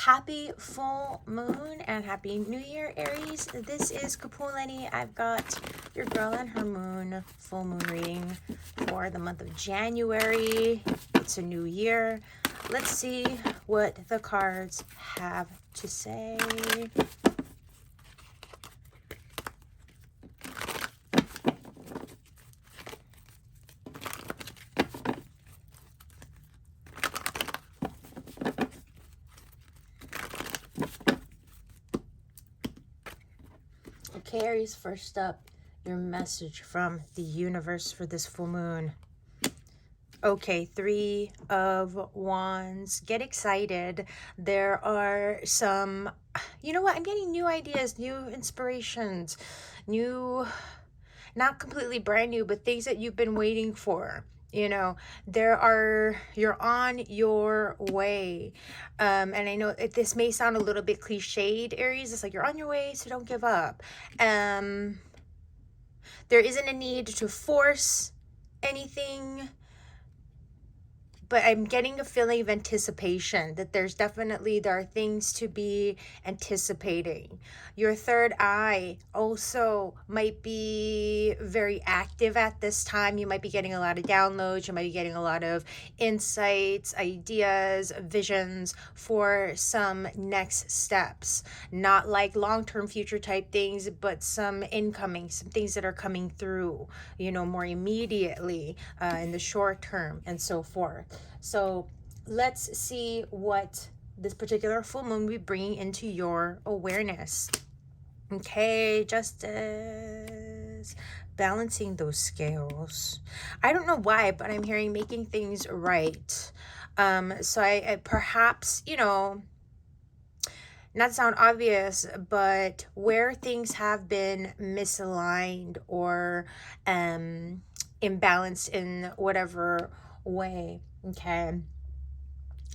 Happy full moon and happy new year, Aries. This is Kapualani. I've got your girl and her moon full moon reading for the month of January. It's a new year. Let's see what the cards have to say. Okay, Aries, first up, your message from the universe for this full moon. Okay, 3 of Wands. Get excited. There are some, you know what? I'm getting new ideas, new inspirations, new, not completely brand new, but things that you've been waiting for. You know, you're on your way. And I know this may sound a little bit cliched, Aries. It's like you're on your way, so don't give up. There isn't a need to force anything, but I'm getting a feeling of anticipation, that there are things to be anticipating. Your third eye also might be very active at this time. You might be getting a lot of downloads. You might be getting a lot of insights, ideas, visions for some next steps. Not like long-term future type things, but some incoming, some things that are coming through, you know, more immediately in the short term and so forth. So let's see what this particular full moon will be bringing into your awareness. Okay, Justice. Balancing those scales. I don't know why, but I'm hearing making things right. So I perhaps, you know, not sound obvious, but where things have been misaligned or imbalanced in whatever way. Okay,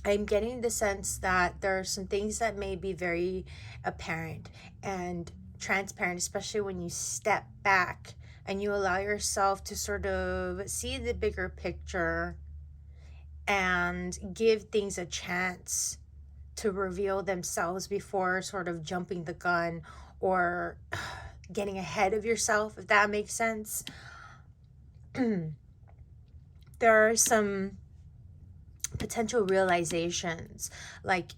I'm getting the sense that there are some things that may be very apparent and transparent, especially when you step back and you allow yourself to sort of see the bigger picture and give things a chance to reveal themselves before sort of jumping the gun or getting ahead of yourself, if that makes sense. There are some potential realizations, like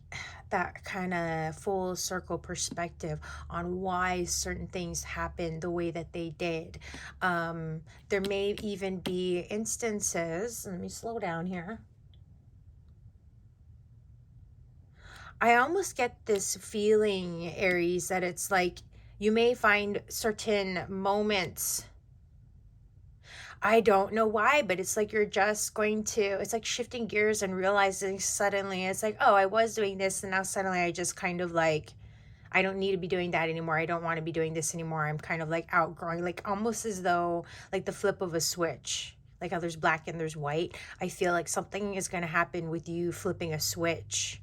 that kind of full circle perspective on why certain things happened the way that they did. There may even be instances, let me slow down here. I almost get this feeling, Aries, that it's like you may find certain moments, I don't know why, but it's like you're just going to, it's like shifting gears and realizing suddenly, it's like, oh, I was doing this, and now suddenly I just kind of like, I don't need to be doing that anymore. I don't want to be doing this anymore. I'm kind of like outgrowing, like almost as though like the flip of a switch, like how there's black and there's white. I feel like something is going to happen with you flipping a switch.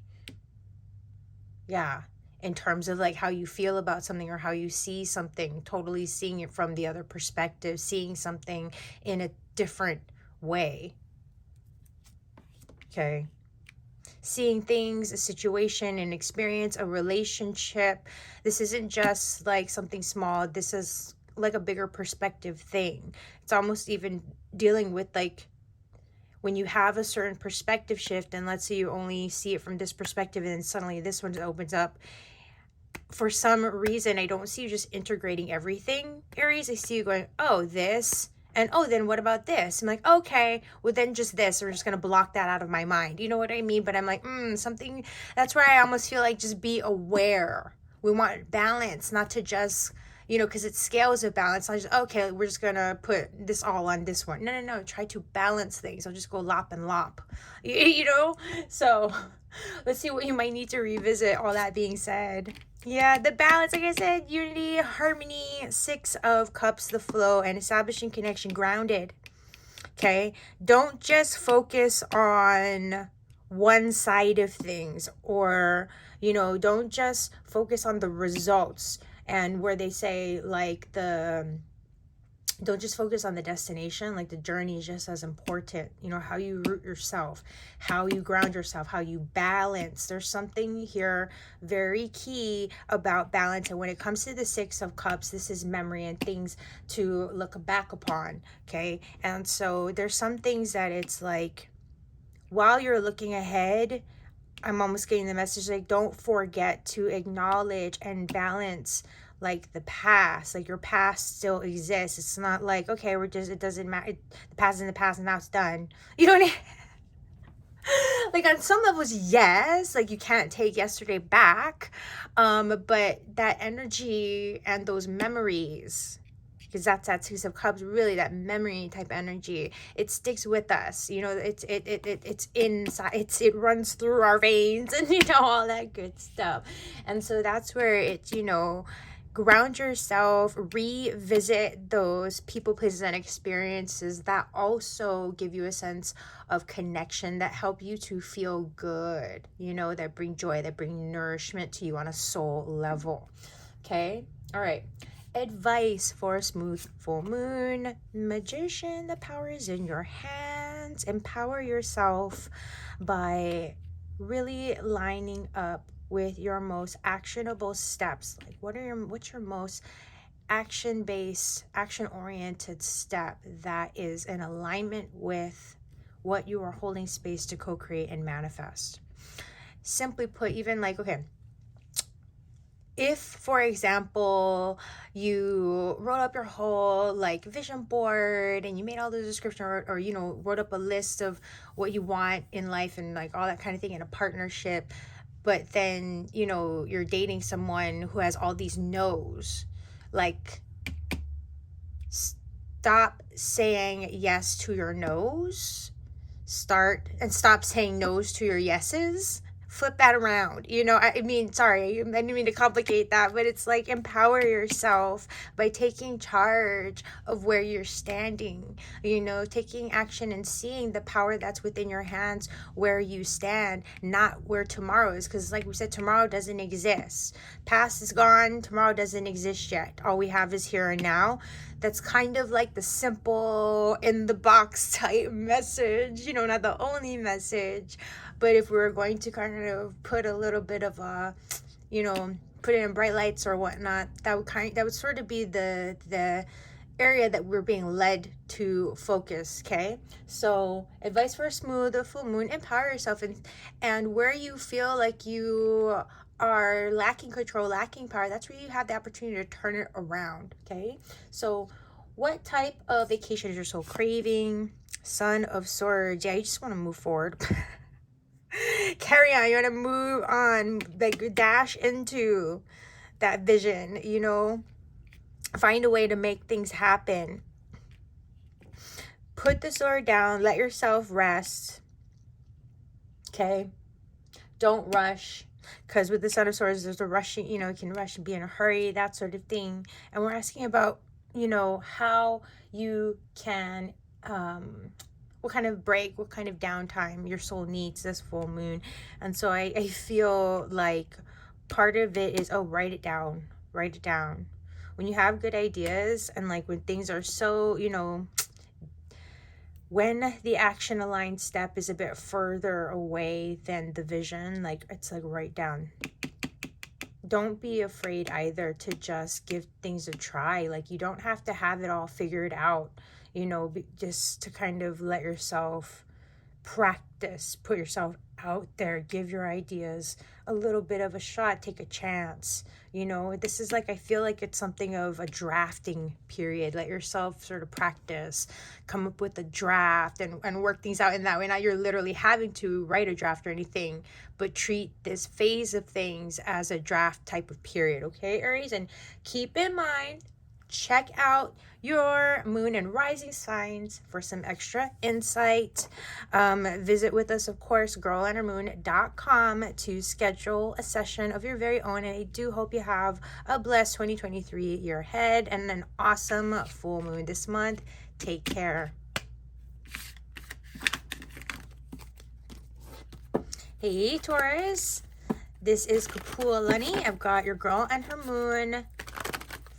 Yeah, in terms of like how you feel about something or how you see something, totally seeing it from the other perspective, seeing something in a different way. Okay. Seeing things, a situation, an experience, a relationship. This isn't just like something small. This is like a bigger perspective thing. It's almost even dealing with like when you have a certain perspective shift, and let's say you only see it from this perspective and then suddenly this one opens up. For some reason, I don't see you just integrating everything, Aries. I see you going, oh, this, and oh, then what about this? I'm like, okay, well, then just this. We're just going to block that out of my mind. You know what I mean? But I'm like, something, that's where I almost feel like just be aware. We want balance, not to just, you know, because it's scales of balance. I just, okay, we're just going to put this all on this one. No. Try to balance things. I'll just go lop and lop, you know? So let's see what you might need to revisit, all that being said. Yeah, the balance, like I said, unity, harmony, 6 of Cups, the flow, and establishing connection, grounded. Okay? Don't just focus on one side of things, or, you know, don't just focus on the results and where they say like the don't just focus on the destination. Like, the journey is just as important. You know, how you root yourself, how you ground yourself, how you balance. There's something here very key about balance. And when it comes to the Six of Cups, this is memory and things to look back upon. Okay. And so there's some things that it's like, while you're looking ahead, I'm almost getting the message, like, don't forget to acknowledge and balance, like, the past. Like, your past still exists. It's not like, okay, we're just, it doesn't matter, the past is in the past and now it's done. You know what I mean? Like, on some levels, yes, like, you can't take yesterday back, but that energy and those memories, because that's that Six of Cups, really that memory type energy, it sticks with us. You know, it's inside, it runs through our veins, and you know, all that good stuff. And so that's where it's, you know, ground yourself, revisit those people, places, and experiences that also give you a sense of connection, that help you to feel good, you know, that bring joy, that bring nourishment to you on a soul level. Okay. All right. Advice for a smooth full moon. Magician, the power is in your hands. Empower yourself by really lining up with your most actionable steps. Like, what's your most action-based, action-oriented step that is in alignment with what you are holding space to co-create and manifest. Simply put, even like, okay, if, for example, you wrote up your whole like vision board and you made all the description, or you know, wrote up a list of what you want in life and like all that kind of thing in a partnership, but then, you know, you're dating someone who has all these no's, like, stop saying yes to your no's, stop saying no's to your yeses. Flip that around. You know, I mean, sorry, I didn't mean to complicate that, but it's like, empower yourself by taking charge of where you're standing, you know, taking action and seeing the power that's within your hands where you stand, not where tomorrow is. Because like we said, tomorrow doesn't exist. Past is gone. Tomorrow doesn't exist yet. All we have is here and now. That's kind of like the simple in the box type message, you know, not the only message. But if we were going to kind of put a little bit of a, you know, put it in bright lights or whatnot, that would sort of be the area that we're being led to focus. Okay, so advice for a smooth full moon: empower yourself, and where you feel like you are lacking control, lacking power, that's where you have the opportunity to turn it around. Okay, so what type of vacation is your soul craving? Son of Swords. Yeah, you just want to move forward. Carry on. You want to move on, like, dash into that vision, you know, find a way to make things happen. Put the sword down, let yourself rest. Okay, don't rush, because with the Son of Swords, there's a rushing, you know, you can rush and be in a hurry, that sort of thing. And we're asking about, you know, how you can what kind of break, what kind of downtime your soul needs this full moon. And so I feel like part of it is, write it down. When you have good ideas, and like when things are so, you know, when the action aligned step is a bit further away than the vision, like, it's like, write down. Don't be afraid either to just give things a try. Like, you don't have to have it all figured out, you know, just to kind of let yourself practice, put yourself out there, give your ideas a little bit of a shot, take a chance. You know, this is like, I feel like it's something of a drafting period. Let yourself sort of practice, come up with a draft and work things out in that way. Not you're literally having to write a draft or anything, but treat this phase of things as a draft type of period. Okay, Aries? And keep in mind, check out your moon and rising signs for some extra insight. Visit with us, of course, girlandhermoon.com to schedule a session of your very own. And I do hope you have a blessed 2023 year ahead and an awesome full moon this month. Take care. Hey, Taurus. This is Kapualani. I've got your girl and her moon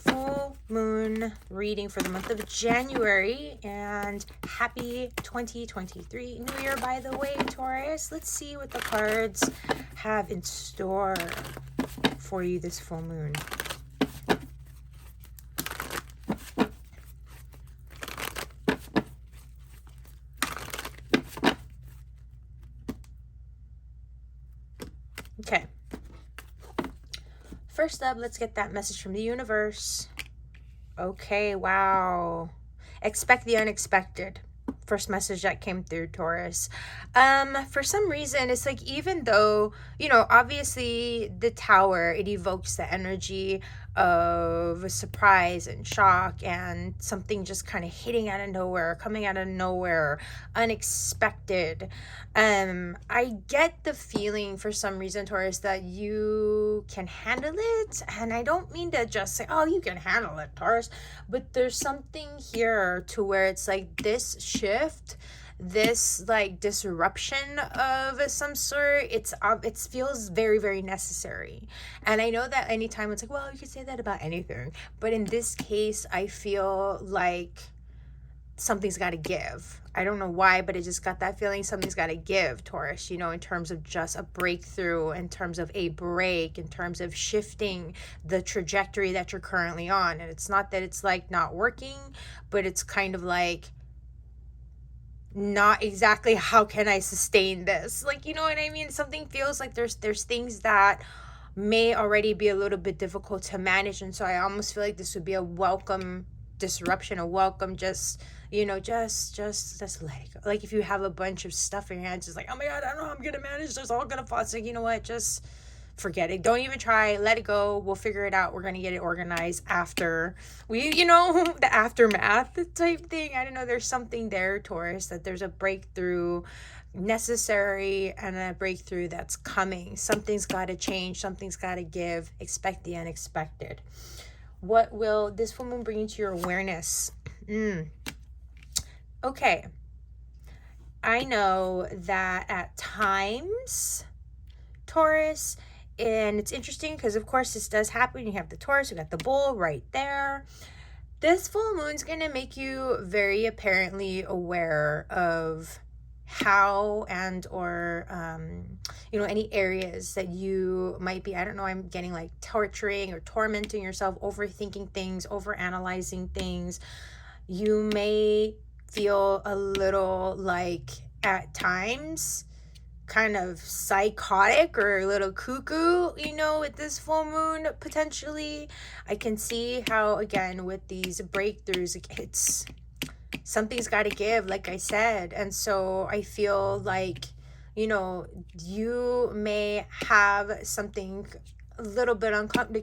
full moon reading for the month of January, and happy 2023 New Year, by the way, Taurus. Let's see what the cards have in store for you this full moon. Okay. First up, let's get that message from the universe. Okay, wow. Expect the unexpected. First message that came through, Taurus. For some reason, it's like, even though, you know, obviously the Tower, it evokes the energy of a surprise and shock and something just kind of hitting out of nowhere, coming out of nowhere, unexpected. I get the feeling for some reason, Taurus, that you can handle it. And I don't mean to just say, oh, you can handle it, Taurus. But there's something here to where it's like this shift, this like disruption of some sort, it feels very, very necessary. And I know that anytime it's like, well, you could say that about anything, but in this case I feel like something's got to give. I don't know why, but it just got that feeling something's got to give, Taurus, you know, in terms of just a breakthrough, in terms of a break, in terms of shifting the trajectory that you're currently on. And it's not that it's like not working, but it's kind of like not exactly how can I sustain this, like, you know what I mean? Something feels like there's things that may already be a little bit difficult to manage, and so I almost feel like this would be a welcome disruption, a welcome just, you know, just let it go. Like if you have a bunch of stuff in your hands, just like, oh my god, I don't know how I'm gonna manage this, all gonna fall. It's like, you know what, just forget it. Don't even try. Let it go. We'll figure it out. We're going to get it organized after we, you know, the aftermath type thing. I don't know. There's something there, Taurus, that there's a breakthrough necessary and a breakthrough that's coming. Something's got to change. Something's got to give. Expect the unexpected. What will this full moon bring into your awareness? Okay. I know that at times, Taurus, and it's interesting because, of course, this does happen. You have the Taurus, you got the bull right there. This full moon's going to make you very apparently aware of how and or, you know, any areas that you might be, I don't know, I'm getting like torturing or tormenting yourself, overthinking things, overanalyzing things. You may feel a little like at times kind of psychotic or a little cuckoo, you know, with this full moon potentially. I can see how, again, with these breakthroughs, it's something's got to give, like I said. And so I feel like, you know, you may have something a little bit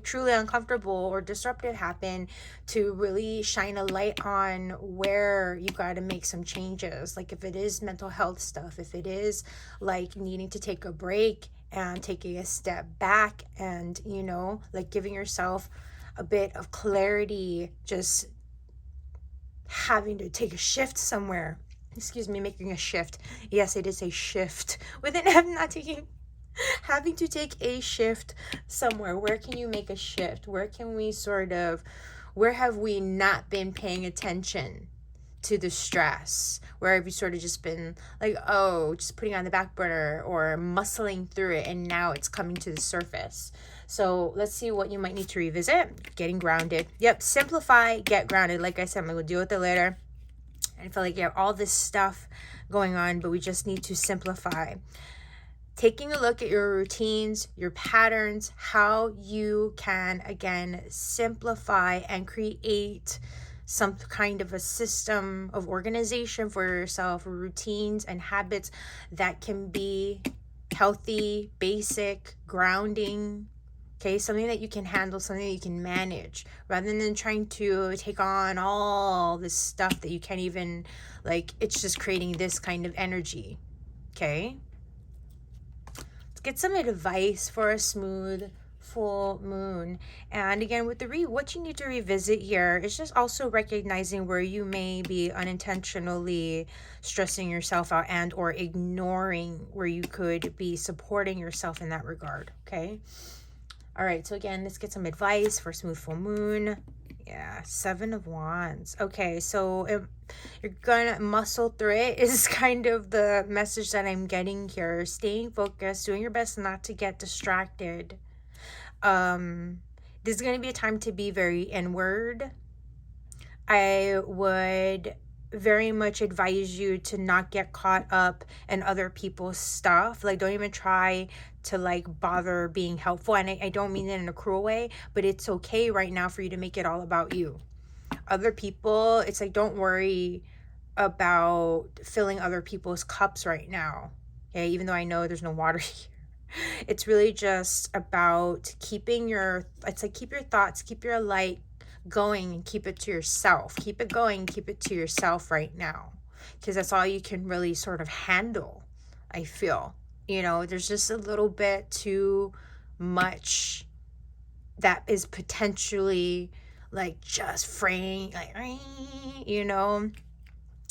truly uncomfortable or disruptive happen to really shine a light on where you got to make some changes. Like if it is mental health stuff, if it is like needing to take a break and taking a step back and, you know, like giving yourself a bit of clarity, just having to take a shift somewhere. Excuse me, making a shift. Yes, it is a shift. Within having to take a shift somewhere. Where can you make a shift? Where can we where have we not been paying attention to the stress? Where have you sort of just been like, oh, just putting on the back burner or muscling through it, and now it's coming to the surface. So let's see what you might need to revisit. Getting grounded. Yep, simplify, get grounded. Like I said, I'm going to deal with it later. I feel like you have all this stuff going on, but we just need to simplify. Taking a look at your routines, your patterns, how you can, again, simplify and create some kind of a system of organization for yourself, routines and habits that can be healthy, basic, grounding. Okay, something that you can handle, something that you can manage, rather than trying to take on all this stuff that you can't even, like, it's just creating this kind of energy. Okay? Let's get some advice for a smooth full moon. And again, with the what you need to revisit here is just also recognizing where you may be unintentionally stressing yourself out and or ignoring where you could be supporting yourself in that regard. Okay? All right, so again, let's get some advice for smooth full moon. Yeah, Seven of Wands. Okay, so you're gonna muscle through it is kind of the message that I'm getting here. Staying focused, doing your best not to get distracted. This is gonna be a time to be very inward. I would very much advise you to not get caught up in other people's stuff. Like, don't even try to like bother being helpful. And I don't mean it in a cruel way, but it's okay right now for you to make it all about you. Other people, it's like, don't worry about filling other people's cups right now. Okay, even though I know there's no water here. It's really just about keeping your, it's like, keep your thoughts, keep your light going and keep it to yourself. Keep it going, keep it to yourself right now. Because that's all you can really sort of handle, I feel. You know, there's just a little bit too much that is potentially like just fraying, like, you know.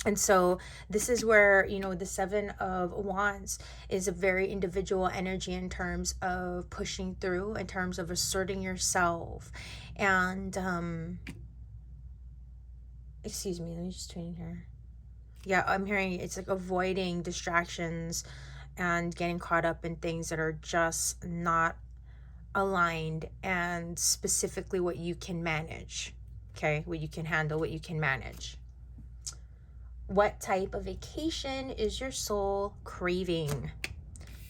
And so this is where, you know, the Seven of Wands is a very individual energy in terms of pushing through, in terms of asserting yourself. And, excuse me, let me just tune in here. Yeah, I'm hearing it's like avoiding distractions and getting caught up in things that are just not aligned, and specifically what you can manage. Okay, what you can handle, what you can manage. What type of vacation is your soul craving?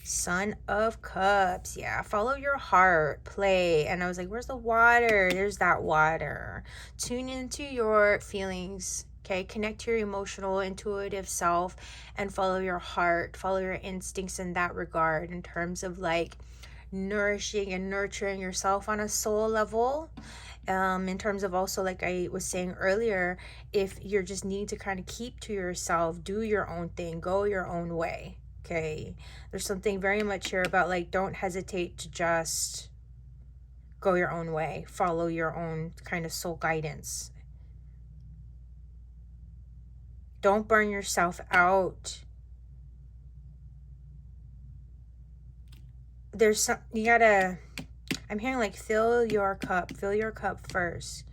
Son of Cups. Yeah, follow your heart, play. And I was like, where's the water? There's that water. Tune into your feelings. Okay, connect to your emotional, intuitive self and follow your heart, follow your instincts in that regard, in terms of like nourishing and nurturing yourself on a soul level. In terms of also, like I was saying earlier, if you're just needing to kind of keep to yourself, do your own thing, go your own way. Okay, there's something very much here about like, don't hesitate to just go your own way, follow your own kind of soul guidance. Don't burn yourself out. There's some, you gotta, I'm hearing like, fill your cup first.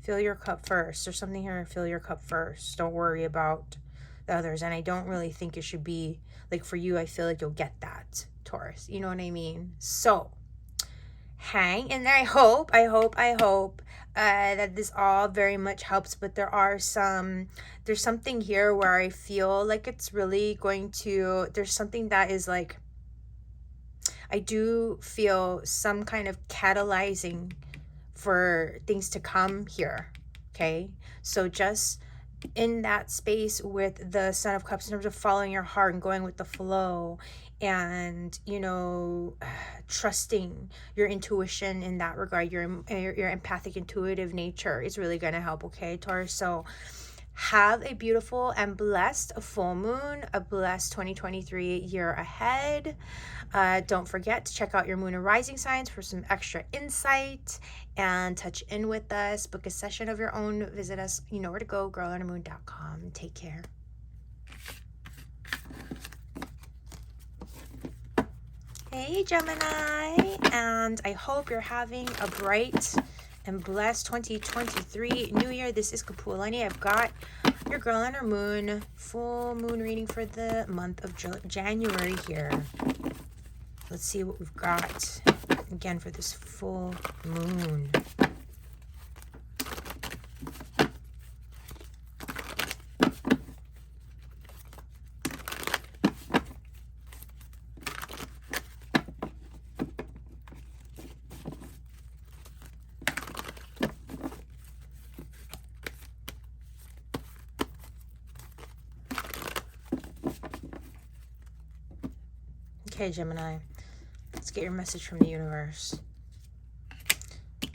Fill your cup first. There's something here, fill your cup first. Don't worry about the others. And I don't really think it should be like, for you, I feel like you'll get that, Taurus. You know what I mean? So hang in there. I hope that this all very much helps. But there's something here where I feel like it's really going to, there's something that is like, I do feel some kind of catalyzing for things to come here. Okay, so just in that space with the Son of Cups, in terms of following your heart and going with the flow, and, you know, trusting your intuition in that regard, your empathic, intuitive nature is really going to help. Okay, Taurus. So have a beautiful and blessed full moon, a blessed 2023 year ahead. Don't forget to check out your moon and rising signs for some extra insight, and touch in with us. Book a session of your own. Visit us. You know where to go, girlonthemoon.com. Take care. Hey, Gemini, and I hope you're having a bright and blessed 2023 new year. This is Kapualani. I've got your girl on her moon full moon reading for the month of January here. Let's see what we've got again for this full moon. Okay, Gemini, let's get your message from the universe.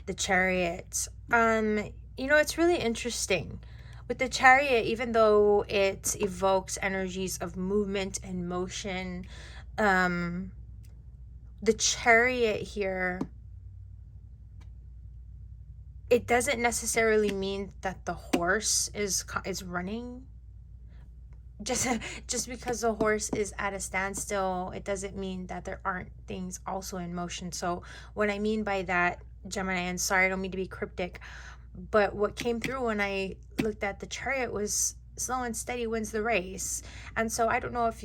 The Chariot. You know, it's really interesting. With the Chariot, even though it evokes energies of movement and motion, the Chariot here, it doesn't necessarily mean that the horse is running. Just because the horse is at a standstill, it doesn't mean that there aren't things also in motion. So what I mean by that, Gemini, and sorry, I don't mean to be cryptic, But what came through when I looked at the chart was slow and steady wins the race. And so I don't know if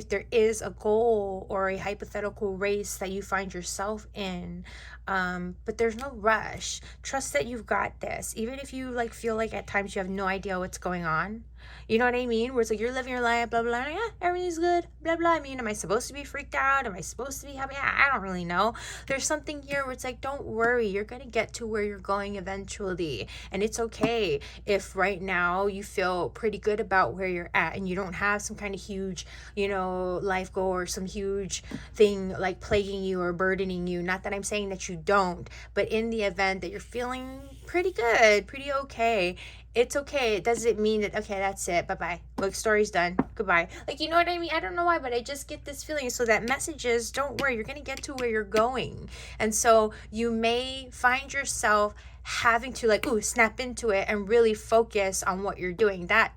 there is a goal or a hypothetical race that you find yourself in, but there's no rush. Trust that you've got this, even if you like feel like at times you have no idea what's going on. You know what I mean? Where it's like you're living your life, blah, blah, blah, yeah, everything's good, blah, blah. I mean, am I supposed to be freaked out? Am I supposed to be happy? I don't really know. There's something here where it's like, don't worry. You're going to get to where you're going eventually. And it's okay if right now you feel pretty good about where you're at and you don't have some kind of huge, life goal or some huge thing like plaguing you or burdening you. Not that I'm saying that you don't, but in the event that you're feeling pretty good, pretty okay, it's okay. It doesn't mean that, okay, that's it. Bye-bye. Like, story's done. Goodbye. Like, you know what I mean? I don't know why, but I just get this feeling. So that message is, don't worry, you're going to get to where you're going. And so you may find yourself having to like, snap into it and really focus on what you're doing. That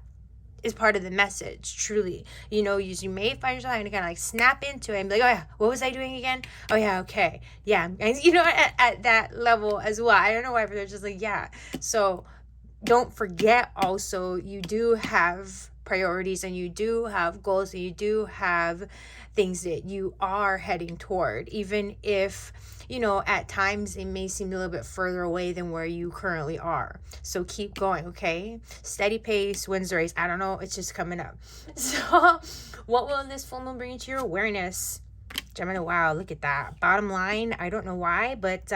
is part of the message, truly. You may find yourself having to kind of like snap into it and be like, oh yeah, what was I doing again? Oh yeah, okay. Yeah. And at that level as well. I don't know why, but they're just like, yeah. So don't forget also, you do have priorities and you do have goals and you do have things that you are heading toward, even if, at times it may seem a little bit further away than where you currently are. So keep going, okay? Steady pace wins the race. I don't know. It's just coming up. So what will this full moon bring into your awareness? Gemini, wow, look at that. Bottom line, I don't know why, but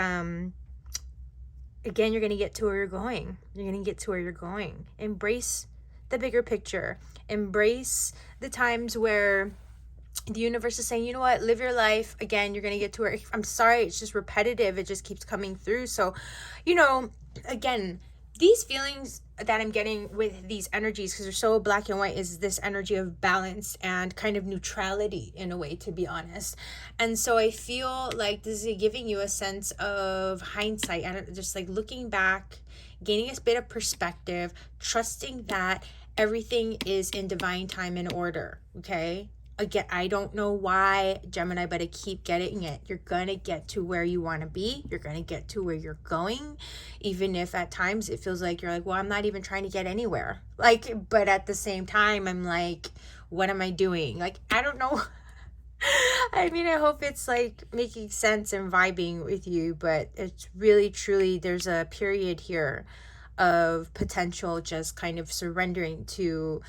again, you're going to get to where you're going. You're going to get to where you're going. Embrace the bigger picture. Embrace the times where the universe is saying, you know what, live your life. Again, you're going to get to where, I'm sorry, it's just repetitive. It just keeps coming through. So, again, these feelings that I'm getting with these energies, because they're so black and white, is this energy of balance and kind of neutrality in a way, to be honest. And so I feel like this is giving you a sense of hindsight and just like looking back, gaining a bit of perspective, trusting that everything is in divine time and order. Okay. Again, I don't know why, Gemini, but I keep getting it. You're going to get to where you want to be. You're going to get to where you're going. Even if at times it feels like you're like, well, I'm not even trying to get anywhere. Like, but at the same time, I'm like, what am I doing? Like, I don't know. I mean, I hope it's like making sense and vibing with you, but it's really, truly, there's a period here of potential just kind of surrendering to,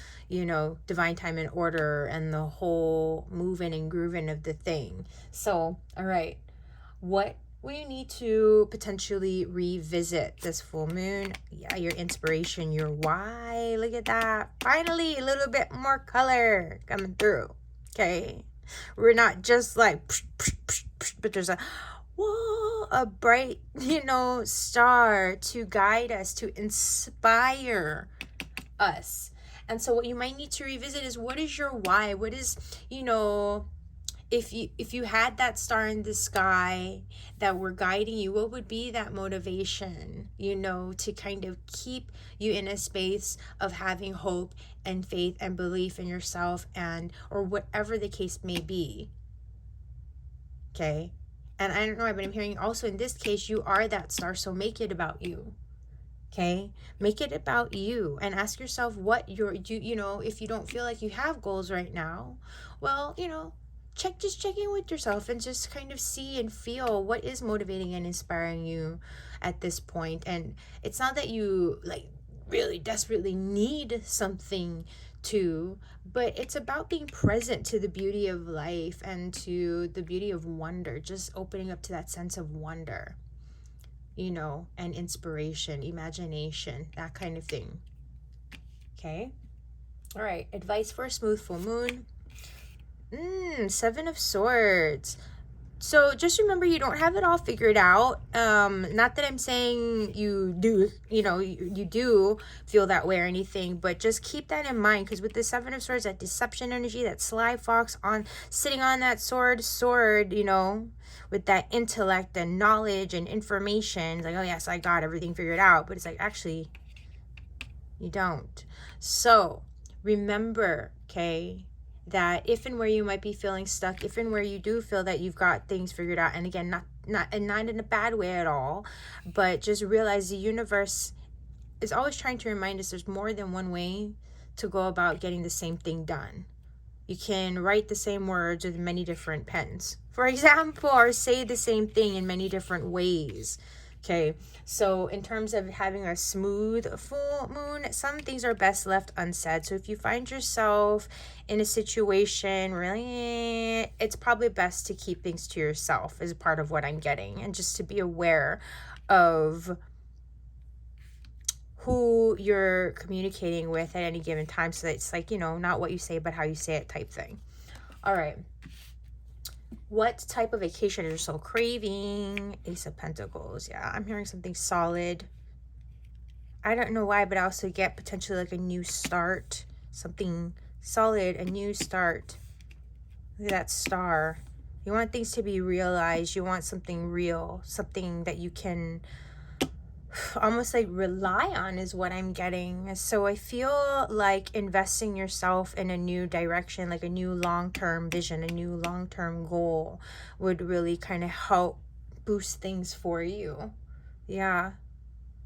divine time and order and the whole moving and grooving of the thing. So, all right, what will you need to potentially revisit this full moon? Yeah, your inspiration, your why. Look at that. Finally, a little bit more color coming through. Okay. We're not just like, psh, psh, psh, psh, but there's a bright, star to guide us, to inspire us. And so what you might need to revisit is, what is your why? What is, if you had that star in the sky that were guiding you, what would be that motivation, to kind of keep you in a space of having hope and faith and belief in yourself, or whatever the case may be. Okay. And I don't know, but I'm hearing also in this case, you are that star. So make it about you. Okay. Make it about you and ask yourself what if you don't feel like you have goals right now, well, check in with yourself and just kind of see and feel what is motivating and inspiring you at this point. And it's not that you like really desperately need something to, but it's about being present to the beauty of life and to the beauty of wonder, just opening up to that sense of wonder, and inspiration, imagination, that kind of thing. Okay. All right. Advice for a smooth full moon. 7 of Swords. So just remember, you don't have it all figured out. Not that I'm saying you do, you do feel that way or anything, but just keep that in mind, because with the 7 of Swords, that deception energy, that sly fox sitting on that sword, with that intellect and knowledge and information, it's like, oh yes, I got everything figured out, but it's like, actually, you don't. So remember, okay, that if and where you might be feeling stuck, if and where you do feel that you've got things figured out, and again, not in a bad way at all, but just realize the universe is always trying to remind us there's more than one way to go about getting the same thing done. You can write the same words with many different pens, for example, or say the same thing in many different ways. Okay, so in terms of having a smooth full moon, some things are best left unsaid. So if you find yourself in a situation, really, it's probably best to keep things to yourself, is part of what I'm getting, and just to be aware of who you're communicating with at any given time, so that it's like, you know, not what you say but how you say it type thing. All right, what type of vacation is your soul craving? Ace of Pentacles. Yeah, I'm hearing something solid. I don't know why, but I also get potentially like a new start, something solid, a new start. Look at that star. You want things to be realized. You want something real, something that you can almost like rely on, is what I'm getting. So I feel like investing yourself in a new direction, like a new long-term vision, a new long-term goal, would really kind of help boost things for you. Yeah,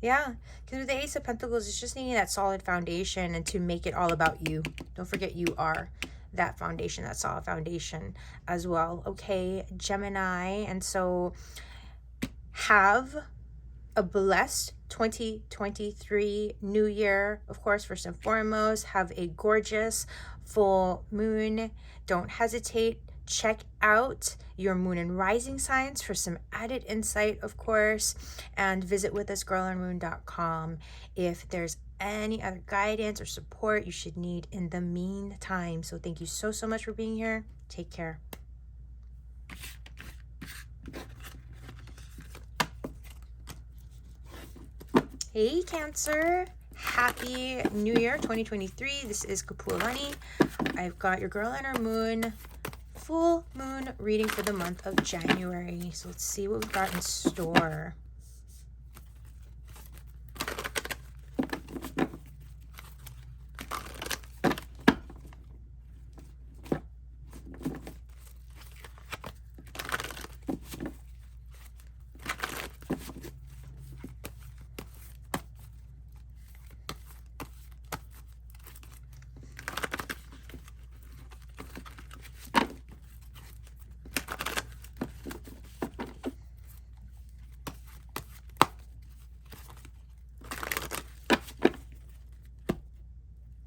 because with the Ace of Pentacles, it's just needing that solid foundation, and to make it all about you. Don't forget you are that foundation, that solid foundation as well. Okay, Gemini. And so have a blessed 2023 new year. Of course, first and foremost, have a gorgeous full moon. Don't hesitate. Check out your moon and rising signs for some added insight, of course, and visit withusgirlonmoon.com if there's any other guidance or support you should need in the meantime. So thank you so much for being here. Take care. Hey Cancer, happy new year 2023. This is Kapualani. I've got your girl and her moon full moon reading for the month of January. So let's see what we've got in store.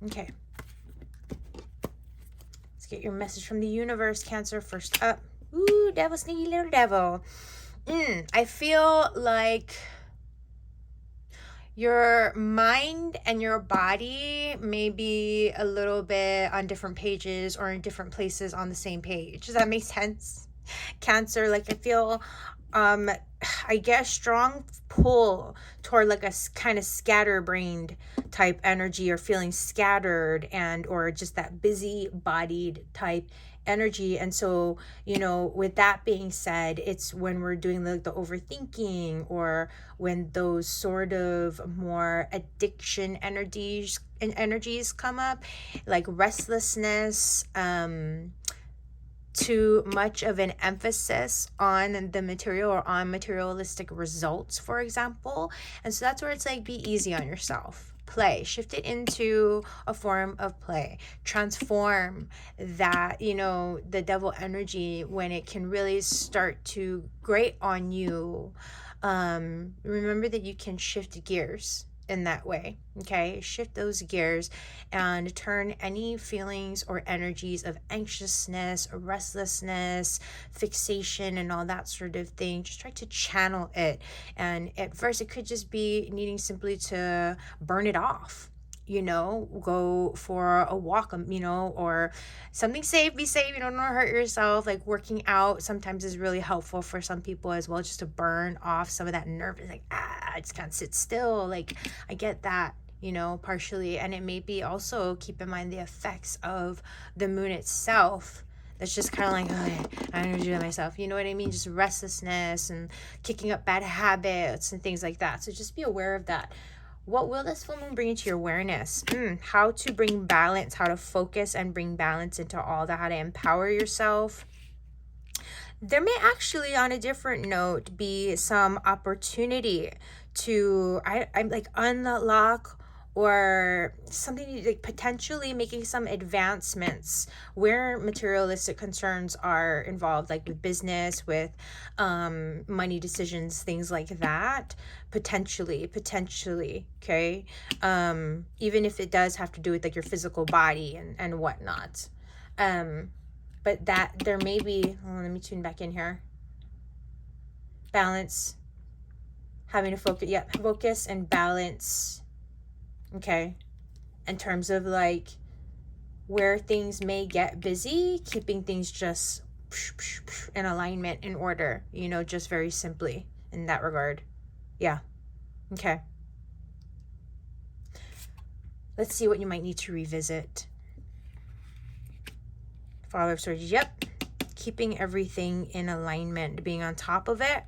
Okay, let's get your message from the universe, Cancer. First up, ooh, devil, sneaky little devil. I feel like your mind and your body may be a little bit on different pages, or in different places on the same page. Does that make sense, Cancer? Like, I feel I get a strong pull toward like a kind of scatterbrained type energy, or feeling scattered, and or just that busy bodied type energy. And so, you know, with that being said, it's when we're doing the overthinking, or when those sort of more addiction energies come up, like restlessness, too much of an emphasis on the material, or on materialistic results, for example. And so that's where it's like, be easy on yourself. Play, shift it into a form of play. Transform that, you know, the devil energy, when it can really start to grate on you. Remember that you can shift gears in that way. Okay, shift those gears and turn any feelings or energies of anxiousness, restlessness, fixation, and all that sort of thing. Just try to channel it. And at first, it could just be needing simply to burn it off. You know, go for a walk, you know, or something safe. Be safe. You don't want to hurt yourself. Like working out sometimes is really helpful for some people as well, just to burn off some of that nerve. It's like, I just can't sit still. Like, I get that, you know, partially. And it may be also, keep in mind the effects of the moon itself. That's just kind of like, oh, I'm going to do it myself. You know what I mean? Just restlessness and kicking up bad habits and things like that. So just be aware of that. What will this full moon bring into your awareness? How to bring balance, how to focus and bring balance into all that, how to empower yourself. There may actually, on a different note, be some opportunity to I'm like unlock or something like potentially making some advancements where materialistic concerns are involved, like with business, with money decisions, things like that. Potentially, okay. Even if it does have to do with like your physical body and whatnot. But that there may be, let me tune back in here. Balance, having to focus, focus and balance, okay, in terms of like where things may get busy, keeping things just in alignment, in order, you know, just very simply in that regard. Yeah, okay. Let's see what you might need to revisit. Father of Swords, yep. Keeping everything in alignment, being on top of it.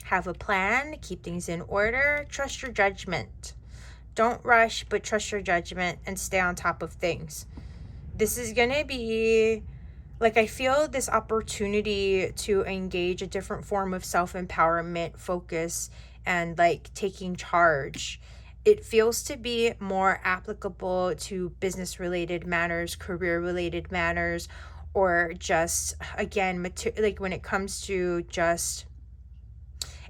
Have a plan, keep things in order, trust your judgment. Don't rush, but trust your judgment and stay on top of things. This is going to be, like, I feel this opportunity to engage a different form of self-empowerment, focus, and like taking charge. It feels to be more applicable to business-related matters, career-related matters, or just, again, like when it comes to just,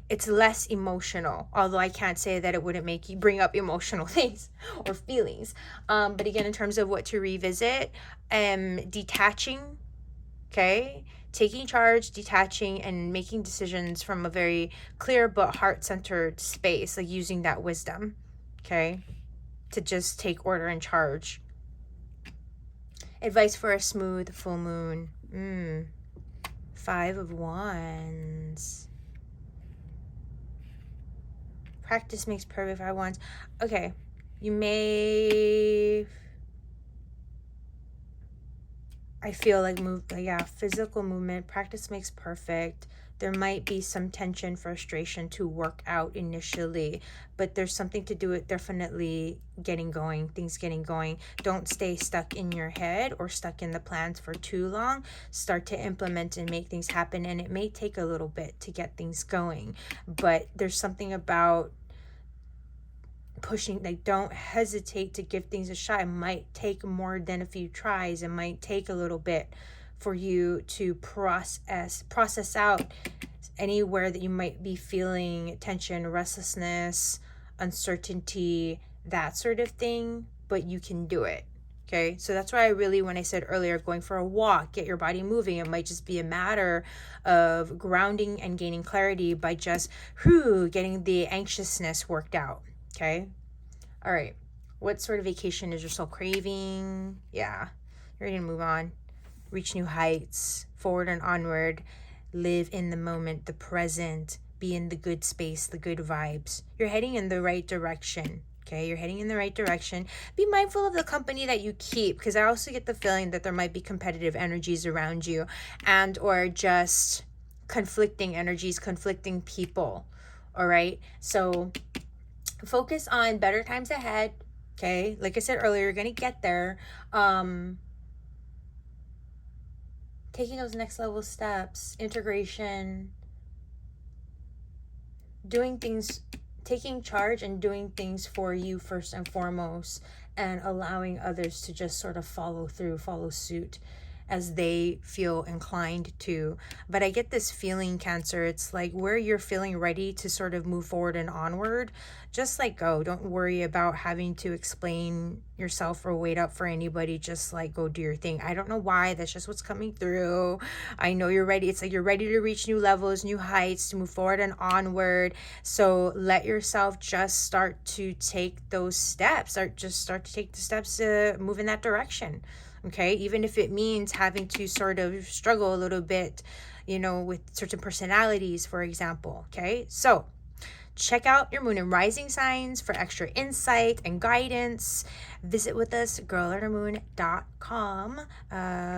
it's less emotional, although I can't say that it wouldn't make you bring up emotional things or feelings. But again, in terms of what to revisit, detaching, okay? Taking charge, detaching, and making decisions from a very clear but heart-centered space, like using that wisdom, okay? To just take order and charge. Advice for a smooth full moon. 5 of Wands. Practice makes perfect. 5 of Wands. Okay. You may... I feel like physical movement. Practice makes perfect. There might be some tension, frustration to work out initially, but there's something to do with definitely getting going, things getting going. Don't stay stuck in your head or stuck in the plans for too long. Start to implement and make things happen, and it may take a little bit to get things going, but there's something about pushing, like, don't hesitate to give things a shot. It might take more than a few tries. It might take a little bit for you to process out anywhere that you might be feeling tension, restlessness, uncertainty, that sort of thing, but you can do it. Okay, so that's why when I said earlier, going for a walk, get your body moving. It might just be a matter of grounding and gaining clarity by just getting the anxiousness worked out. Okay, all right. What sort of vacation is your soul craving? Yeah, you're ready to move on. Reach new heights, forward and onward, live in the moment, the present, be in the good space, the good vibes. You're heading in the right direction, okay? You're heading in the right direction. Be mindful of the company that you keep, because I also get the feeling that there might be competitive energies around you, and or just conflicting energies, conflicting people, all right? So focus on better times ahead, okay? Like I said earlier, you're going to get there. Taking those next level steps, integration, doing things, taking charge and doing things for you first and foremost, and allowing others to just sort of follow suit as they feel inclined to. But I get this feeling, Cancer, it's like where you're feeling ready to sort of move forward and onward, just like go. Don't worry about having to explain yourself or wait up for anybody. Just like go do your thing. I don't know why, that's just what's coming through. I know you're ready. It's like you're ready to reach new levels, new heights, to move forward and onward. So let yourself just start to take those steps, start to take the steps to move in that direction. Okay, even if it means having to sort of struggle a little bit, you know, with certain personalities, for example. Okay, so check out your moon and rising signs for extra insight and guidance. Visit with us, girlundermoon.com,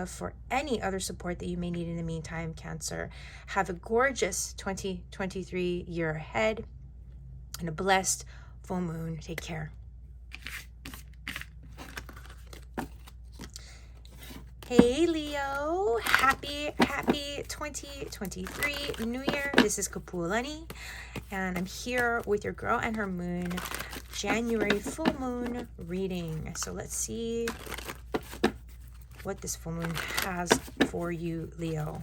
for any other support that you may need in the meantime, Cancer. Have a gorgeous 2023 year ahead and a blessed full moon. Take care. Hey Leo, happy 2023 New Year. This is Kapualani, and I'm here with your girl and her moon January full moon reading. So let's see what this full moon has for you, Leo.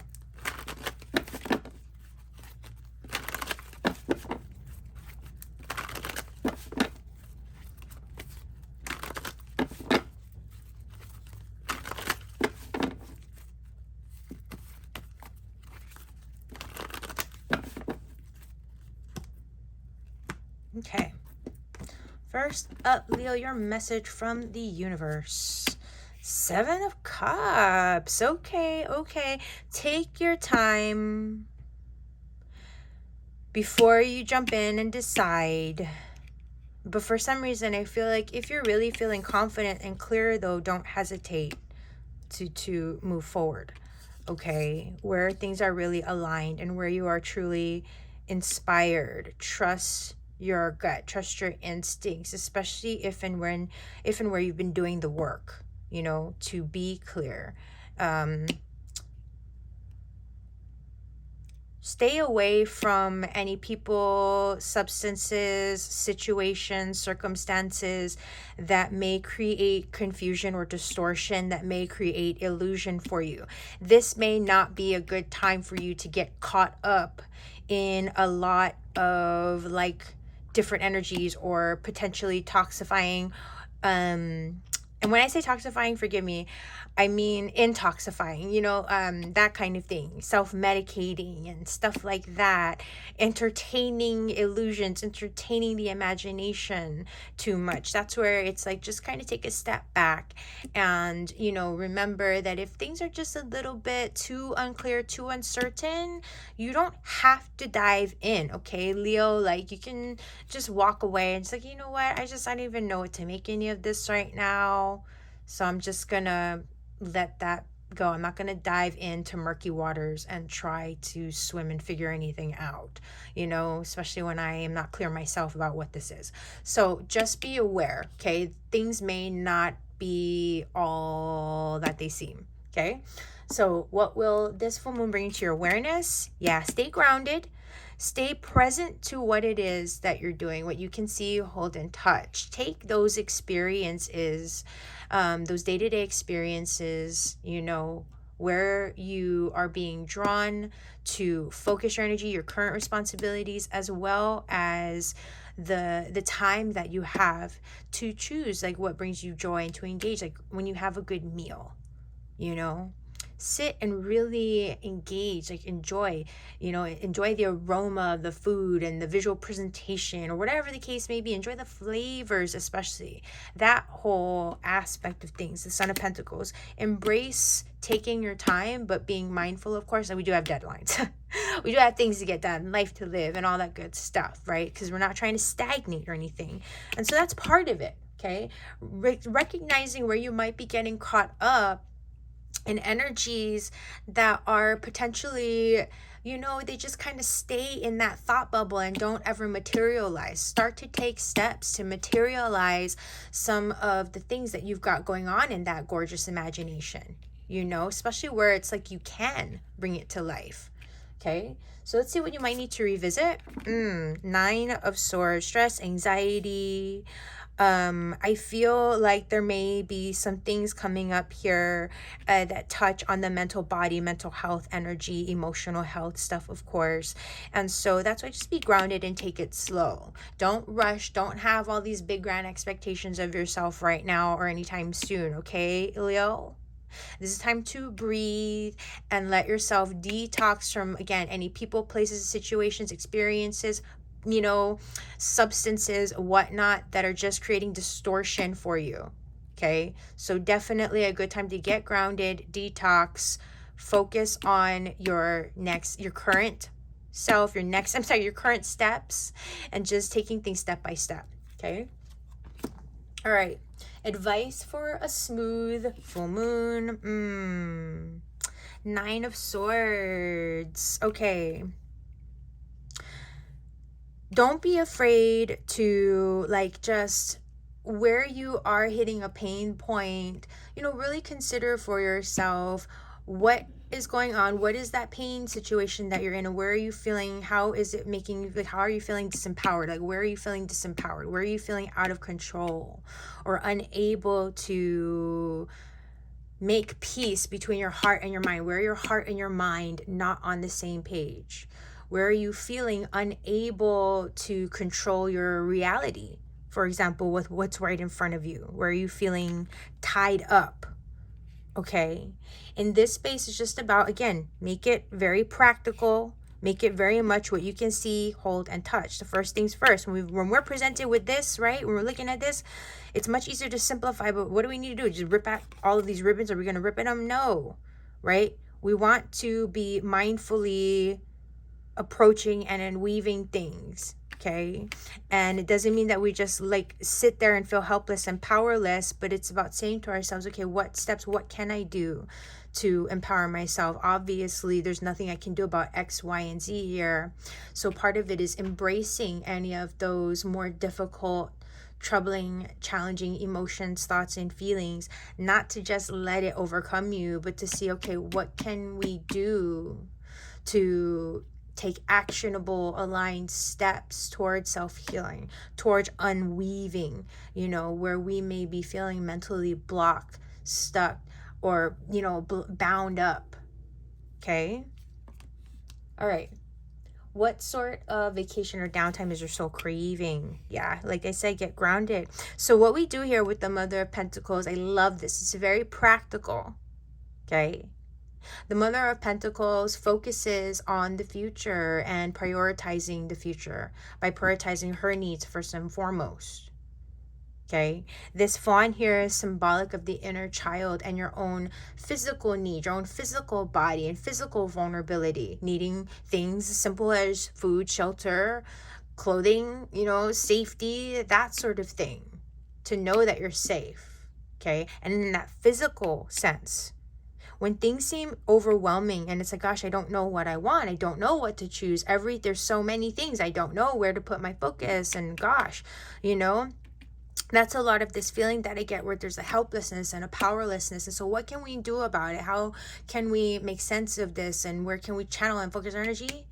Okay, first up, Leo, your message from the universe. 7 of Cups. Okay. Take your time before you jump in and decide. But for some reason, I feel like if you're really feeling confident and clear, though, don't hesitate to move forward. Okay, where things are really aligned and where you are truly inspired. Trust your gut, trust your instincts, especially if and where you've been doing the work, you know, to be clear. Stay away from any people, substances, situations, circumstances that may create confusion or distortion, that may create illusion for you. This may not be a good time for you to get caught up in a lot of like different energies or potentially toxifying. And when I say toxifying, forgive me, I mean intoxifying, you know, that kind of thing, self-medicating and stuff like that, entertaining illusions, entertaining the imagination too much. That's where it's like, just kind of take a step back and, you know, remember that if things are just a little bit too unclear, too uncertain, you don't have to dive in, okay, Leo? Like, you can just walk away and it's like, you know what, I don't even know what to make any of this right now, so I'm just gonna let that go. I'm not going to dive into murky waters and try to swim and figure anything out, you know, especially when I am not clear myself about what this is. So just be aware, okay? Things may not be all that they seem, okay? So what will this full moon bring to your awareness? Yeah, stay grounded. Stay present to what it is that you're doing, what you can see, hold, and touch. Take those experiences, those day-to-day experiences, you know, where you are being drawn to focus your energy, your current responsibilities, as well as the time that you have to choose like what brings you joy and to engage, like when you have a good meal, you know. Sit and really engage, like enjoy the aroma of the food and the visual presentation, or whatever the case may be. Enjoy the flavors, especially that whole aspect of things. The Son of Pentacles, embrace taking your time, but being mindful, of course, that we do have deadlines. We do have things to get done, life to live, and all that good stuff, right? Because we're not trying to stagnate or anything. And so that's part of it, okay? Recognizing where you might be getting caught up and energies that are potentially, you know, they just kind of stay in that thought bubble and don't ever materialize. Start to take steps to materialize some of the things that you've got going on in that gorgeous imagination, you know, especially where it's like you can bring it to life. Okay, so let's see what you might need to revisit. 9 of Swords, stress, anxiety. I feel like there may be some things coming up here that touch on the mental body, mental health, energy, emotional health stuff, of course. And so that's why just be grounded and take it slow. Don't rush. Don't have all these big grand expectations of yourself right now or anytime soon. Okay, Leo? This is time to breathe and let yourself detox from, again, any people, places, situations, experiences, you know, substances, whatnot, that are just creating distortion for you. Okay, so definitely a good time to get grounded, detox, focus on your current self, your current steps, and just taking things step by step. Okay, all right. Advice for a smooth full moon. 9 of Swords. Okay. don't be afraid to like just where you are hitting a pain point, you know, really consider for yourself what is going on, what is that pain situation that you're in, and where are you feeling, how is it making you, like, how are you feeling disempowered, like where are you feeling disempowered, where are you feeling out of control or unable to make peace between your heart and your mind, where your heart and your mind not on the same page, where are you feeling unable to control your reality, for example, with what's right in front of you, where are you feeling tied up. Okay, in this space is just about, again, make it very practical, make it very much what you can see, hold, and touch. The first things first, when we're presented with this, right, when we're looking at this, it's much easier to simplify, but what do we need to do? Just rip out all of these ribbons? Are we going to rip at them? No, right? We want to be mindfully approaching and then weaving things. Okay, and it doesn't mean that we just like sit there and feel helpless and powerless, but it's about saying to ourselves, okay, what steps, what can I do to empower myself? Obviously there's nothing I can do about X, Y, and Z here, so part of it is embracing any of those more difficult, troubling, challenging emotions, thoughts, and feelings, not to just let it overcome you, but to see, okay, what can we do to take actionable, aligned steps towards self-healing, towards unweaving, you know, where we may be feeling mentally blocked, stuck, or, you know, bound up. Okay? All right. What sort of vacation or downtime is your soul craving? Yeah, like I said, get grounded. So what we do here with the Mother of Pentacles, I love this. It's very practical. Okay? The Mother of Pentacles focuses on the future and prioritizing the future by prioritizing her needs first and foremost. Okay, this fawn here is symbolic of the inner child and your own physical need, your own physical body and physical vulnerability, needing things as simple as food, shelter, clothing, you know, safety, that sort of thing, to know that you're safe. Okay, and in that physical sense, when things seem overwhelming and it's like, gosh, I don't know what I want, I don't know what to choose, there's so many things, I don't know where to put my focus, and gosh, you know, that's a lot of this feeling that I get where there's a helplessness and a powerlessness. And so what can we do about it? How can we make sense of this? And where can we channel and focus our energy?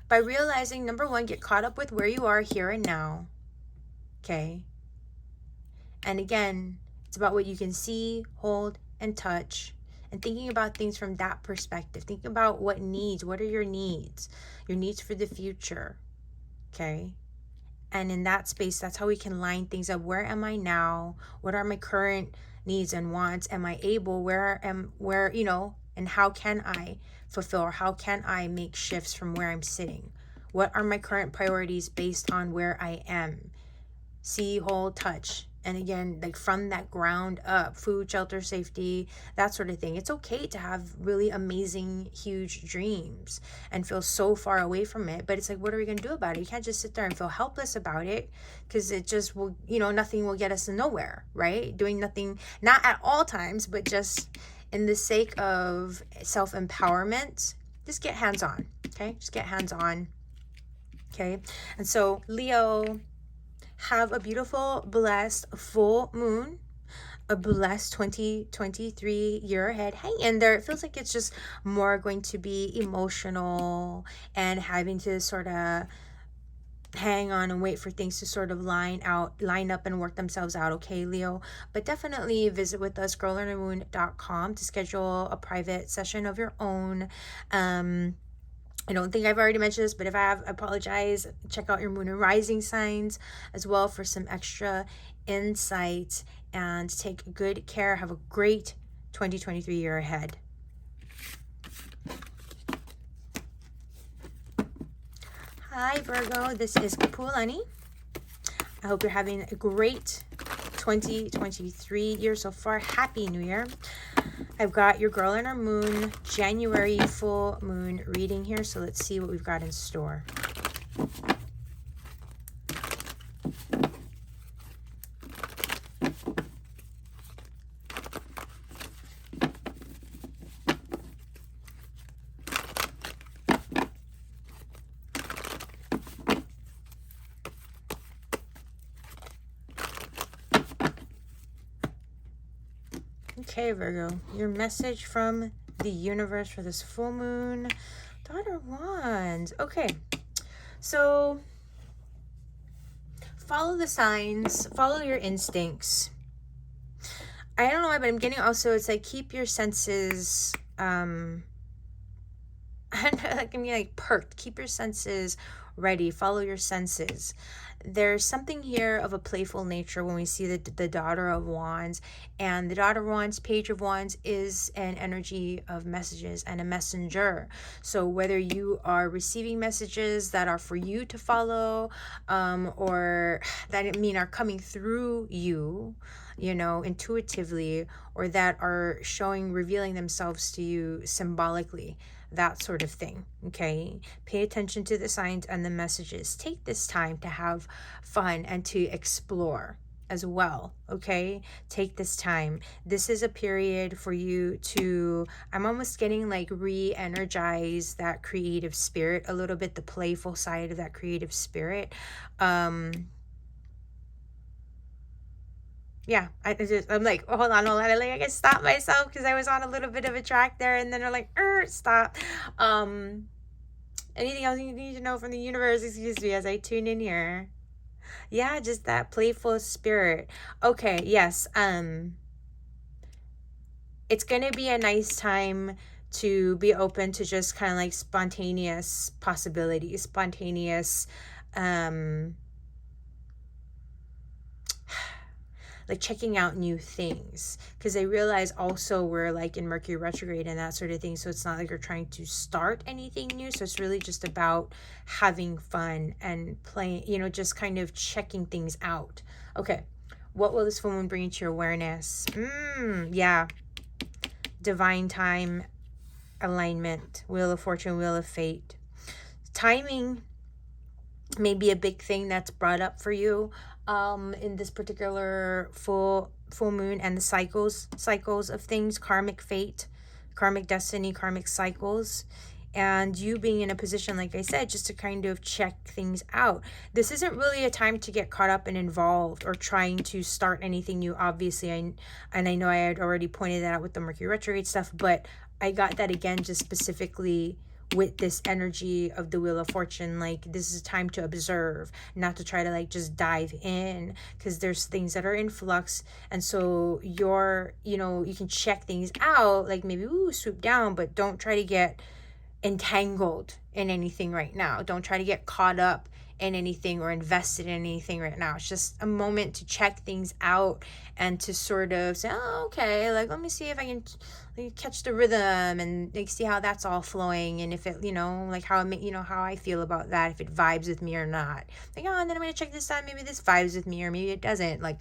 By realizing, number one, get caught up with where you are here and now. Okay. And again, it's about what you can see, hold, and touch. And thinking about things from that perspective. Thinking about what are your needs for the future. Okay. And in that space, that's how we can line things up. Where am I now? What are my current needs and wants? Am I able? Where, you know, and how can I fulfill, or how can I make shifts from where I'm sitting? What are my current priorities based on where I am? See, hold, touch. And again, like from that ground up, food, shelter, safety, that sort of thing. It's okay to have really amazing, huge dreams and feel so far away from it. But it's like, what are we going to do about it? You can't just sit there and feel helpless about it, because it just will, you know, nothing will get us to nowhere, right? Doing nothing, not at all times, but just in the sake of self-empowerment, just get hands-on, okay? Just get hands-on, okay? And so, Leo, have a beautiful, blessed full moon, a blessed 2023 year ahead. Hang in there. It feels like it's just more going to be emotional and having to sort of hang on and wait for things to sort of line up and work themselves out, okay, Leo? But definitely visit with us, girlundermoon.com, to schedule a private session of your own. I don't think I've already mentioned this, but if I have, I apologize. Check out your moon and rising signs as well for some extra insight, and take good care. Have a great 2023 year ahead. Hi, Virgo. This is Kapualani. I hope you're having a great 2023 year so far. Happy New Year. I've got your girl and her moon January full moon reading here. So let's see what we've got in store. Okay, Virgo, your message from the universe for this full moon. Daughter of Wands. Okay, so follow the signs, follow your instincts. I don't know why, but I'm getting also, it's like keep your senses, like I mean, like perked. Keep your senses ready. Follow your senses. There's something here of a playful nature when we see the Daughter of Wands. And the Daughter of Wands, Page of Wands, is an energy of messages and a messenger. So whether you are receiving messages that are for you to follow, or that are coming through you, you know, intuitively, or that are revealing themselves to you symbolically, that sort of thing. Okay, pay attention to the signs and the messages. Take this time to have fun and to explore as well. Okay, take this time. This is a period for you to, I'm almost getting like re-energize that creative spirit a little bit, the playful side of that creative spirit. Yeah, I'm like, oh, hold on, I can stop myself because I was on a little bit of a track there, and then I'm like, stop. Anything else you need to know from the universe? Excuse me, as I tune in here. Yeah, just that playful spirit. Okay, yes. It's gonna be a nice time to be open to just kind of like spontaneous possibilities, spontaneous, like checking out new things, because I realize also we're like in Mercury retrograde and that sort of thing, so it's not like you're trying to start anything new, so it's really just about having fun and playing, you know, just kind of checking things out. Okay, what will this full moon bring into your awareness? Yeah, divine time, alignment, wheel of fortune, wheel of fate. Timing may be a big thing that's brought up for you in this particular full moon, and the cycles of things, karmic fate, karmic destiny, karmic cycles, and you being in a position, like I said, just to kind of check things out. This isn't really a time to get caught up and involved or trying to start anything new, obviously. I know I had already pointed that out with the Mercury retrograde stuff, but I got that again just specifically with this energy of the Wheel of Fortune. Like, this is time to observe, not to try to like just dive in, because there's things that are in flux, and so you can check things out, like maybe swoop down, but don't try to get entangled in anything right now. Don't try to get caught up in anything or invested in anything right now. It's just a moment to check things out and to sort of say, oh, okay, like let me see if I can catch the rhythm and like see how that's all flowing, and if it, like how I feel about that, if it vibes with me or not. Like, oh, and then I'm gonna check this out, maybe this vibes with me or maybe it doesn't. Like,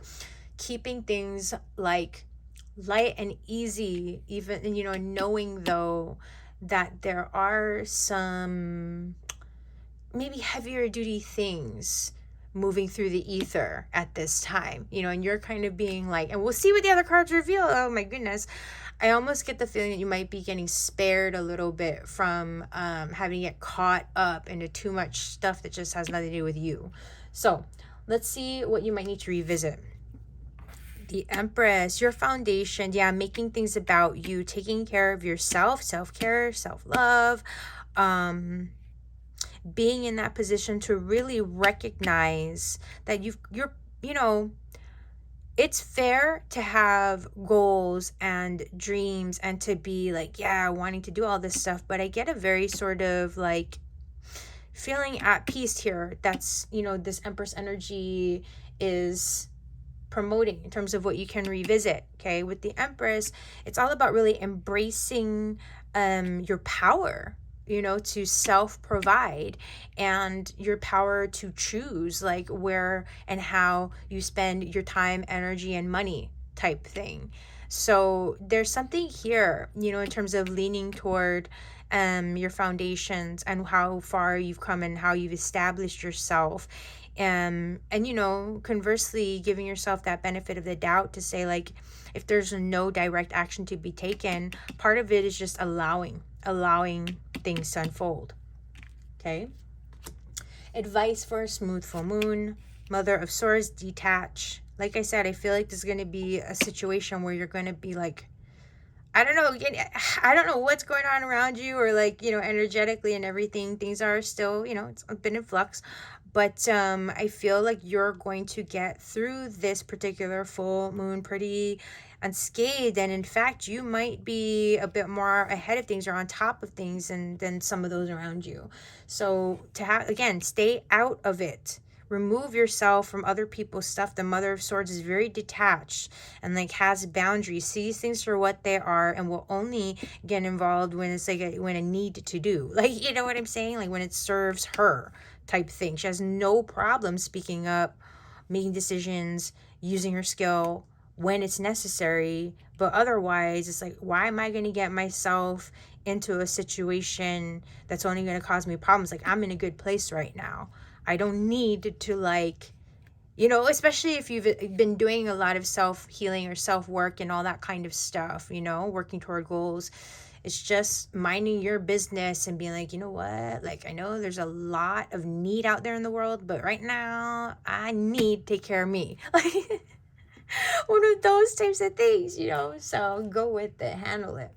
keeping things like light and easy, even, knowing though that there are some maybe heavier duty things moving through the ether at this time, and you're kind of being like, and we'll see what the other cards reveal. Oh my goodness. I almost get the feeling that you might be getting spared a little bit from having to get caught up into too much stuff that just has nothing to do with you. So let's see what you might need to revisit. The Empress, your foundation. Yeah, making things about you, taking care of yourself, self-care, self-love, being in that position to really recognize that it's fair to have goals and dreams and to be like, yeah, wanting to do all this stuff, but I get a very sort of like feeling at peace here. That's, this Empress energy is promoting in terms of what you can revisit. Okay, with the Empress, it's all about really embracing your power, to self-provide, and your power to choose like where and how you spend your time, energy, and money type thing. So there's something here, in terms of leaning toward your foundations and how far you've come and how you've established yourself. And conversely, giving yourself that benefit of the doubt to say, like, if there's no direct action to be taken, part of it is just allowing things to unfold. Okay. Advice for a smooth full moon. Mother of Swords, detach. Like I said, I feel like this is going to be a situation where you're going to be like I don't know, again, I don't know what's going on around you, or like, energetically and everything. Things are still, it's been in flux. But I feel like you're going to get through this particular full moon pretty unscathed. And in fact, you might be a bit more ahead of things or on top of things than some of those around you. So to have, again, stay out of it. Remove yourself from other people's stuff. The Mother of Swords is very detached and like has boundaries, sees things for what they are, and will only get involved when it's like when a need to do. Like, you know what I'm saying? Like when it serves her type thing. She has no problem speaking up, making decisions, using her skill when it's necessary. But otherwise, it's like, why am I going to get myself into a situation that's only going to cause me problems? Like, I'm in a good place right now. I don't need to like, especially if you've been doing a lot of self-healing or self-work and all that kind of stuff, working toward goals. It's just minding your business and being like, you know what? Like, I know there's a lot of need out there in the world, but right now I need to take care of me. Like, one of those types of things, So go with it, handle it.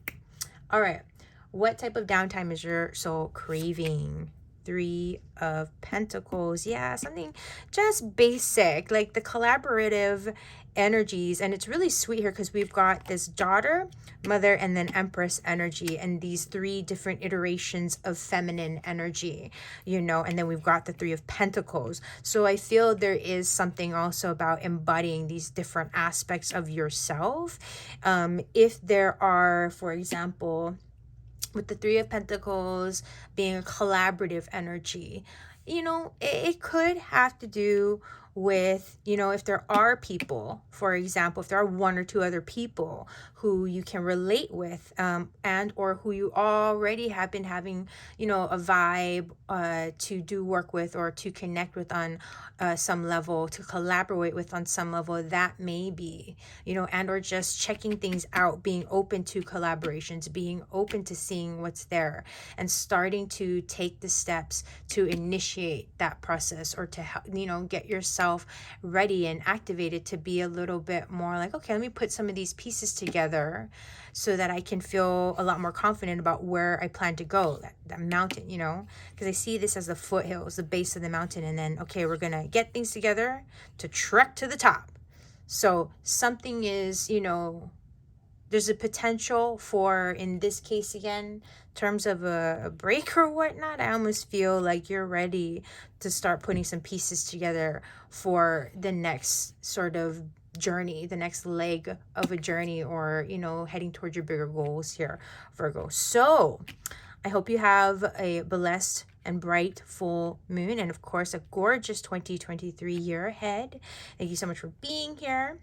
All right. What type of downtime is your soul craving? Three of Pentacles. Yeah, something just basic, like the collaborative energies. And it's really sweet here because we've got this daughter, mother, and then empress energy, and these three different iterations of feminine energy, and then we've got the Three of Pentacles. So I feel there is something also about embodying these different aspects of yourself. If there are, for example, with the Three of Pentacles being a collaborative energy, it could have to do with, if there are people, for example, if there are one or two other people who you can relate with, and or who you already have been having, a vibe to do work with or to connect with on some level, to collaborate with on some level, that may be, and or just checking things out, being open to collaborations, being open to seeing what's there, and starting to take the steps to initiate that process, or to help, get yourself ready and activated to be a little bit more like, okay, let me put some of these pieces together so that I can feel a lot more confident about where I plan to go, that mountain, because I see this as the foothills, the base of the mountain, and then, okay, we're gonna get things together to trek to the top. So something is, there's a potential for, in this case again, in terms of a break or whatnot, I almost feel like you're ready to start putting some pieces together for the next sort of journey, the next leg of a journey, or, heading towards your bigger goals here, Virgo. So I hope you have a blessed and bright full moon, and of course a gorgeous 2023 year ahead. Thank you so much for being here.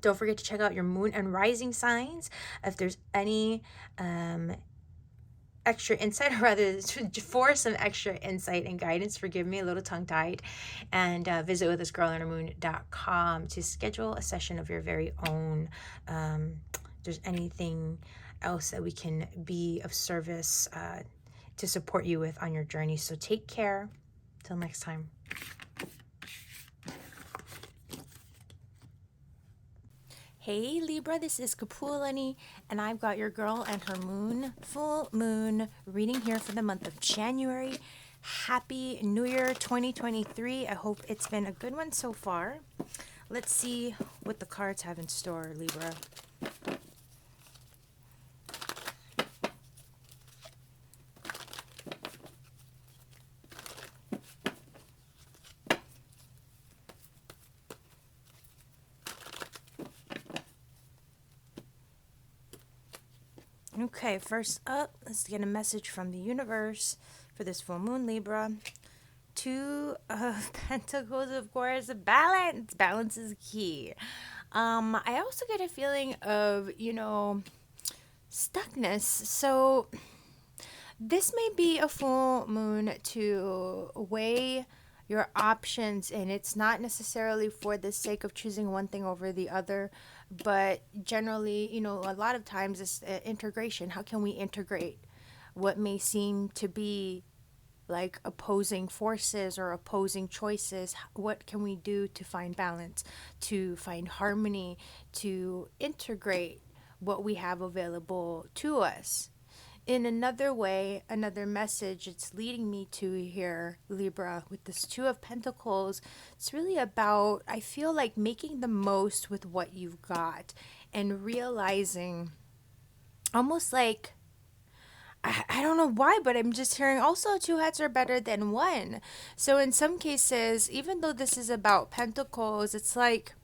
Don't forget to check out your moon and rising signs. If there's any extra insight, or rather for some extra insight and guidance, forgive me, a little tongue-tied, and visit withthisgirlinhermoon.com to schedule a session of your very own. If there's anything else that we can be of service to support you with on your journey. So take care. Till next time. Hey Libra, this is Kapualani, and I've got your girl and her moon, full moon reading here for the month of January. Happy New Year 2023. I hope it's been a good one so far. Let's see what the cards have in store, Libra. Okay, first up, let's get a message from the universe for this full moon, Libra. Two of Pentacles, of course. Balance. Balance is key. I also get a feeling of, stuckness. So this may be a full moon to weigh your options, and it's not necessarily for the sake of choosing one thing over the other, but generally, a lot of times it's integration. How can we integrate what may seem to be like opposing forces or opposing choices? What can we do to find balance, to find harmony, to integrate what we have available to us. In another way, another message it's leading me to here, Libra, with this Two of Pentacles, it's really about, I feel like, making the most with what you've got and realizing almost like, I don't know why, but I'm just hearing also two heads are better than one. So in some cases, even though this is about pentacles, it's like,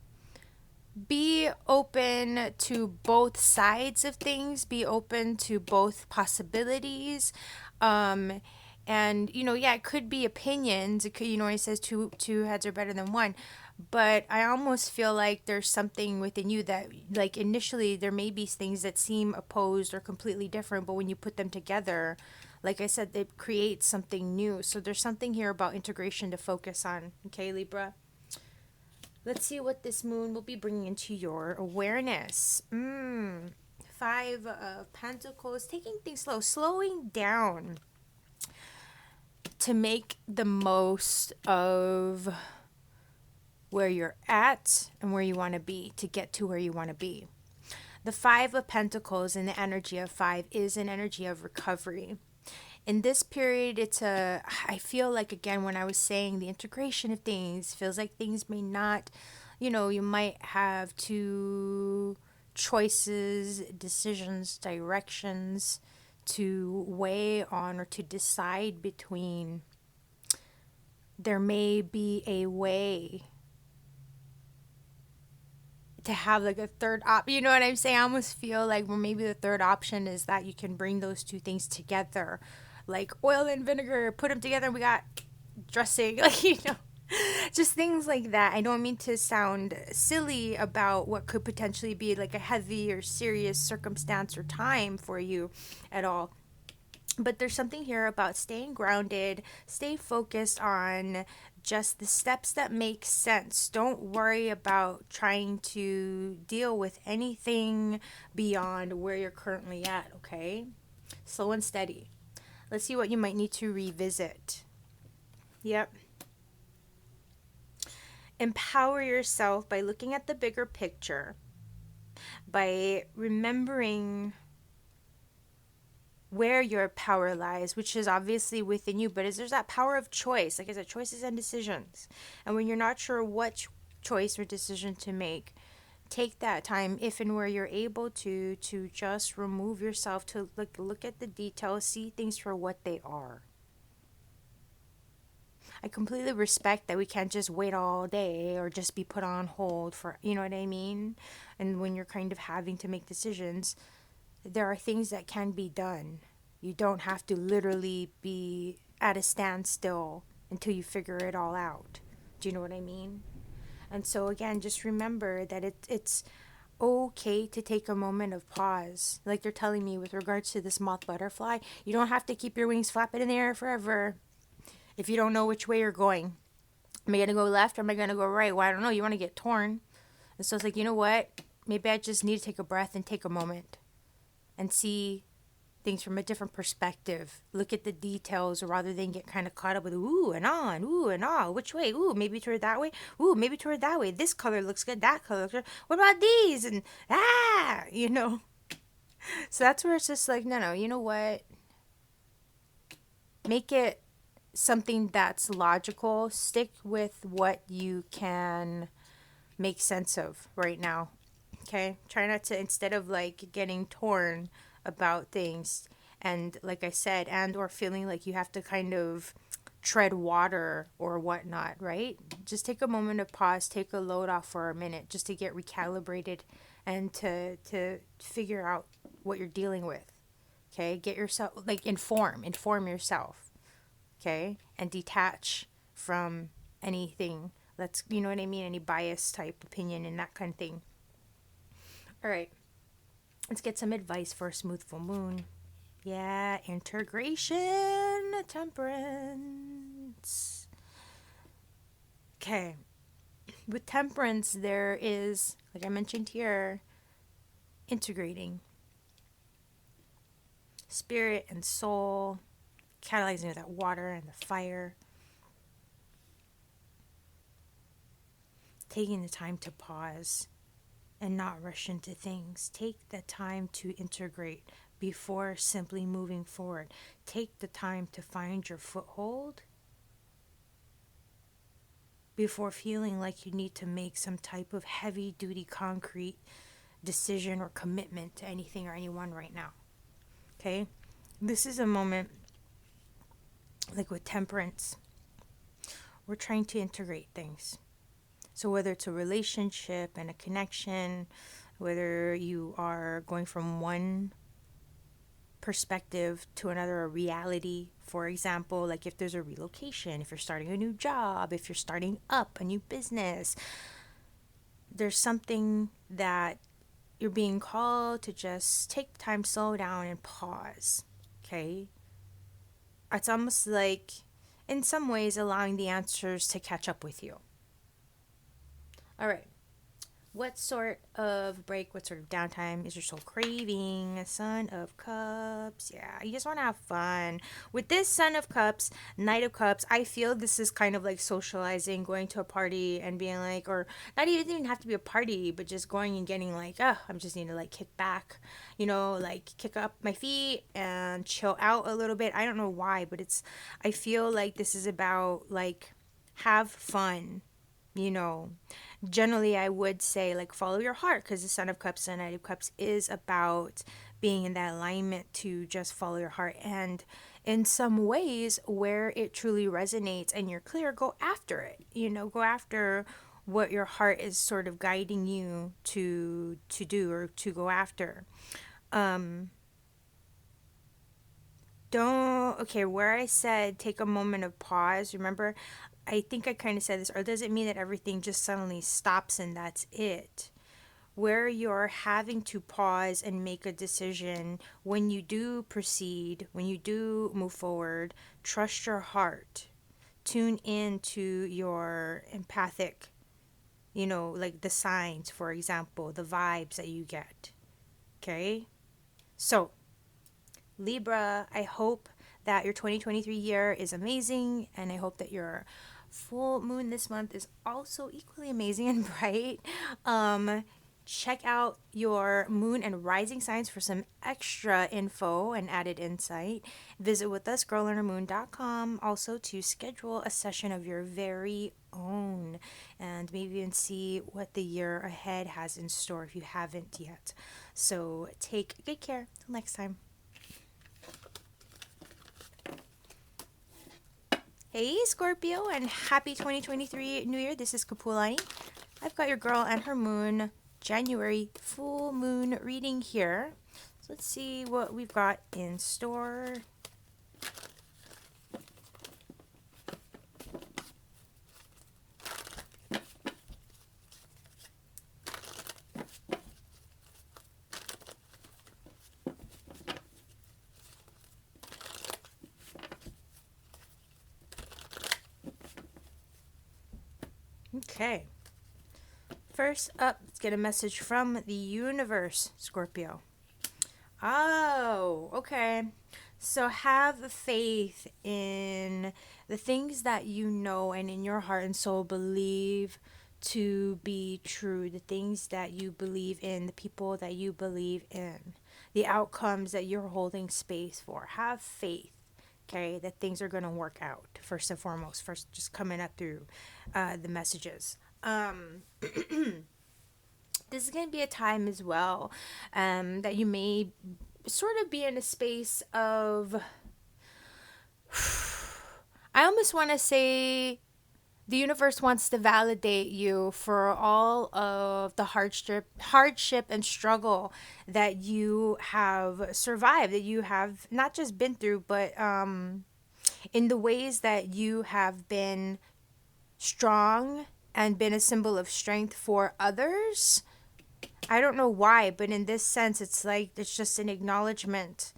be open to both sides of things, be open to both possibilities. And yeah, it could be opinions. It could, it says two heads are better than one. But I almost feel like there's something within you that, like, initially there may be things that seem opposed or completely different, but when you put them together, like I said, it creates something new. So there's something here about integration to focus on. Okay, Libra? Let's see what this moon will be bringing into your awareness. Five of Pentacles, taking things slow, slowing down to make the most of where you're at and where you want to be, to get to where you want to be. The Five of Pentacles and the energy of five is an energy of recovery. In this period, I feel like, again, when I was saying the integration of things, feels like things may not, you might have two choices, decisions, directions to weigh on or to decide between. There may be a way to have like a third you know what I'm saying? I almost feel like, well, maybe the third option is that you can bring those two things together, like oil and vinegar, put them together, and we got dressing, like, just things like that. I don't mean to sound silly about what could potentially be like a heavy or serious circumstance or time for you at all. But there's something here about staying grounded, stay focused on just the steps that make sense. Don't worry about trying to deal with anything beyond where you're currently at, okay? Slow and steady. Let's see what you might need to revisit. Yep. Empower yourself by looking at the bigger picture, by remembering where your power lies, which is obviously within you, but there's that power of choice. Like I said, choices and decisions. And when you're not sure what choice or decision to make, take that time, if and where you're able to just remove yourself, to look at the details, see things for what they are. I completely respect that we can't just wait all day or just be put on hold for, you know what I mean? And when you're kind of having to make decisions, there are things that can be done. You don't have to literally be at a standstill until you figure it all out. Do you know what I mean? And so again, just remember that it's okay to take a moment of pause. Like they're telling me with regards to this moth butterfly, you don't have to keep your wings flapping in the air forever if you don't know which way you're going. Am I going to go left or am I going to go right? Well, I don't know. You want to get torn. And so it's like, you know what? Maybe I just need to take a breath and take a moment and see things from a different perspective. Look at the details rather than get kind of caught up with ooh and ah, which way? Ooh, maybe toward that way. Ooh, maybe toward that way. This color looks good. That color looks good. What about these? And So that's where it's just like, no, you know what? Make it something that's logical. Stick with what you can make sense of right now. Okay? Try not to, instead of like getting torn about things and, like I said, and or feeling like you have to kind of tread water or whatnot, right? Just take a moment of pause, take a load off for a minute just to get recalibrated and to figure out what you're dealing with. Okay? Get yourself, like, inform yourself. Okay? And detach from anything that's, you know what I mean, any bias type opinion and that kind of thing. All right. Let's get some advice for a smooth full moon. Yeah, integration, temperance. Okay. With temperance, there is, like I mentioned here, integrating spirit and soul, catalyzing with that water and the fire. Taking the time to pause and not rush into things. Take the time to integrate before simply moving forward. Take the time to find your foothold before feeling like you need to make some type of heavy duty concrete decision or commitment to anything or anyone right now. Okay? This is a moment, like with temperance, we're trying to integrate things. So whether it's a relationship and a connection, whether you are going from one perspective to another, a reality, for example, like if there's a relocation, if you're starting a new job, if you're starting up a new business, there's something that you're being called to just take the time, slow down, and pause. Okay? It's almost like, in some ways, allowing the answers to catch up with you. All right. What sort of break, what sort of downtime is your soul craving? Son of Cups. Yeah, you just want to have fun. With this Son of Cups, Knight of Cups, I feel this is kind of like socializing, going to a party and being like, or not even have to be a party, but just going and getting like, oh, I'm just need to like kick back, like kick up my feet and chill out a little bit. I don't know why, but I feel like this is about like have fun, Generally I would say like follow your heart, because the Son of Cups and Knight of Cups is about being in that alignment to just follow your heart, and in some ways where it truly resonates and you're clear, go after it. Go after what your heart is sort of guiding you to do or to go after. Where I said take a moment of pause, remember, I think I kind of said this, or does it mean that everything just suddenly stops and that's it? Where you're having to pause and make a decision when you do proceed, when you do move forward, trust your heart. Tune in to your empathic, like the signs, for example, the vibes that you get. Okay? So, Libra, I hope that your 2023 year is amazing, and I hope that your full moon this month is also equally amazing and bright. Check out your moon and rising signs for some extra info and added insight. Visit with us, girllearnermoon.com, also to schedule a session of your very own, and maybe even see what the year ahead has in store if you haven't yet. So take good care. Till next time. Hey Scorpio, and happy 2023 New Year. This is Kapualani. I've got your girl and her moon January full moon reading here. So let's see what we've got in store. Okay. First up, let's get a message from the universe, Scorpio. Oh, okay. So have faith in the things that you know and in your heart and soul believe to be true, the things that you believe in, the people that you believe in, the outcomes that you're holding space for. Have faith. Okay, that things are going to work out, first and foremost. First, just coming up through the messages. This is going to be a time as well that you may sort of be in a space of, I almost want to say, the universe wants to validate you for all of the hardship and struggle that you have survived, that you have not just been through, but in the ways that you have been strong and been a symbol of strength for others. I don't know why, but in this sense, it's like it's just an acknowledgement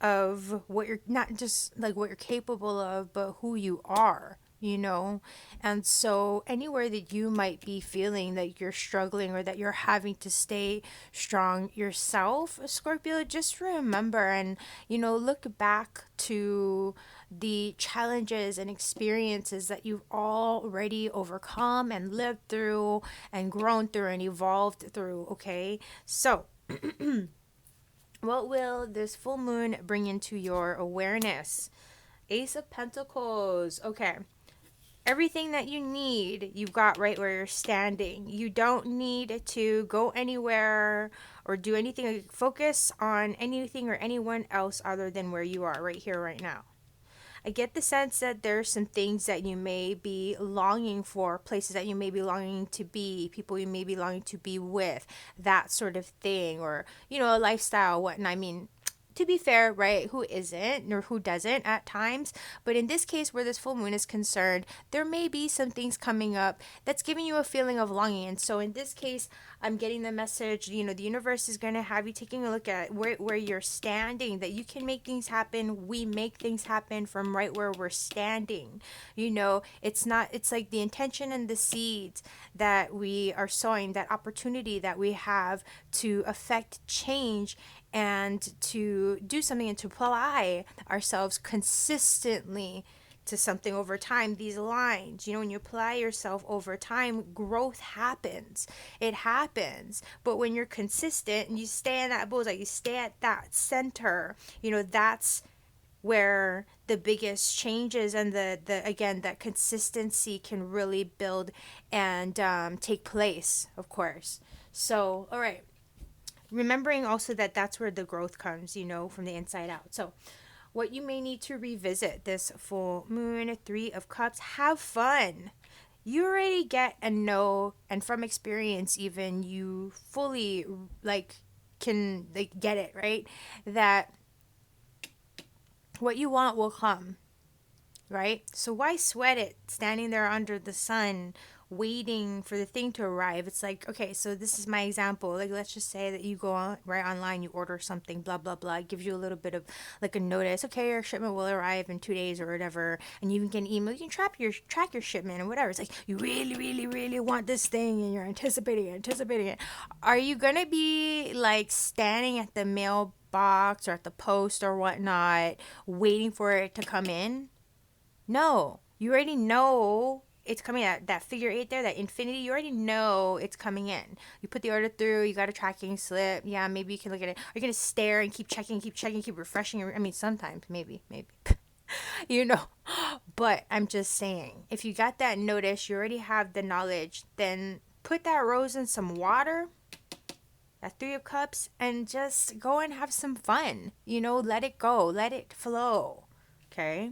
of what you're, not just like what you're capable of, but who you are. And so anywhere that you might be feeling that you're struggling or that you're having to stay strong yourself, Scorpio, just remember and look back to the challenges and experiences that you've already overcome and lived through and grown through and evolved through, okay? So, what will this full moon bring into your awareness? Ace of Pentacles. Okay. Everything that you need, you've got right where you're standing. You don't need to go anywhere or do anything. Focus on anything or anyone else other than where you are right here, right now. I get the sense that there's some things that you may be longing for, places that you may be longing to be, people you may be longing to be with, that sort of thing, or, a lifestyle, whatnot. I mean, to be fair, right, who isn't or who doesn't at times? But in this case, where this full moon is concerned, there may be some things coming up that's giving you a feeling of longing. And so in this case, I'm getting the message, the universe is going to have you taking a look at where you're standing, that you can make things happen. We make things happen from right where we're standing. It's like the intention and the seeds that we are sowing, that opportunity that we have to affect change and to do something and to apply ourselves consistently to something over time. These lines, when you apply yourself over time, growth happens. It happens. But when you're consistent and you stay in that bullseye, you stay at that center, that's where the biggest changes and the again, that consistency can really build and take place, of course. So, all right. Remembering also that that's where the growth comes, from the inside out. So what you may need to revisit this full moon, 3 of Cups, have fun. You already get and know, and from experience even, you fully can get it, right? That what you want will come, right? So why sweat it standing there under the sun waiting for the thing to arrive? It's like, okay, so this is my example. Like, let's just say that you go on right online, you order something, blah blah blah. It gives you a little bit of like a notice. Okay, your shipment will arrive in 2 days or whatever, and you even get an email. You can track your shipment and whatever. It's like you really, really, really want this thing, and you're anticipating it. Are you gonna be like standing at the mailbox or at the post or whatnot, waiting for it to come in? No, you already know it's coming at that figure 8 there, that infinity. You already know it's coming in. You put the order through, you got a tracking slip. Yeah, maybe you can look at it. You're going to stare and keep checking, keep refreshing. I mean, sometimes, maybe. But I'm just saying, if you got that notice, you already have the knowledge, then put that rose in some water, that 3 of Cups, and just go and have some fun. Let it go. Let it flow. Okay?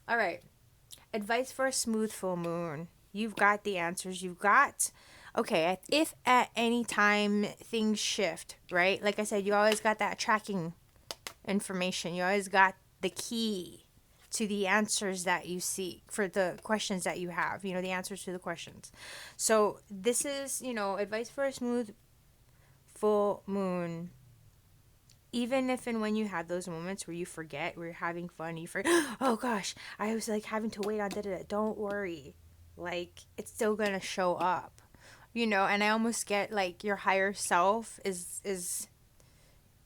All right. Advice for a smooth full moon. You've got the answers. Okay, if at any time things shift, right? Like I said, you always got that tracking information. You always got the key to the answers that you seek for the questions that you have, the answers to the questions. So this is, advice for a smooth full moon. Even if and when you have those moments where you forget, where you're having fun, oh gosh, I was like having to wait on da-da-da. Don't worry. Like, it's still gonna show up. And I almost get like your higher self is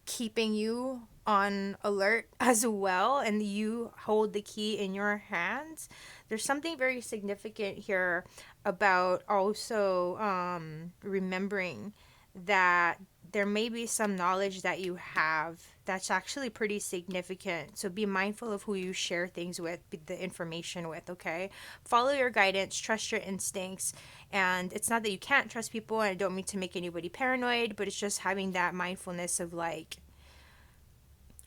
keeping you on alert as well, and you hold the key in your hands. There's something very significant here about also remembering that there may be some knowledge that you have that's actually pretty significant. So be mindful of who you share things with, the information with, okay? Follow your guidance, trust your instincts. And it's not that you can't trust people, and I don't mean to make anybody paranoid, but it's just having that mindfulness of like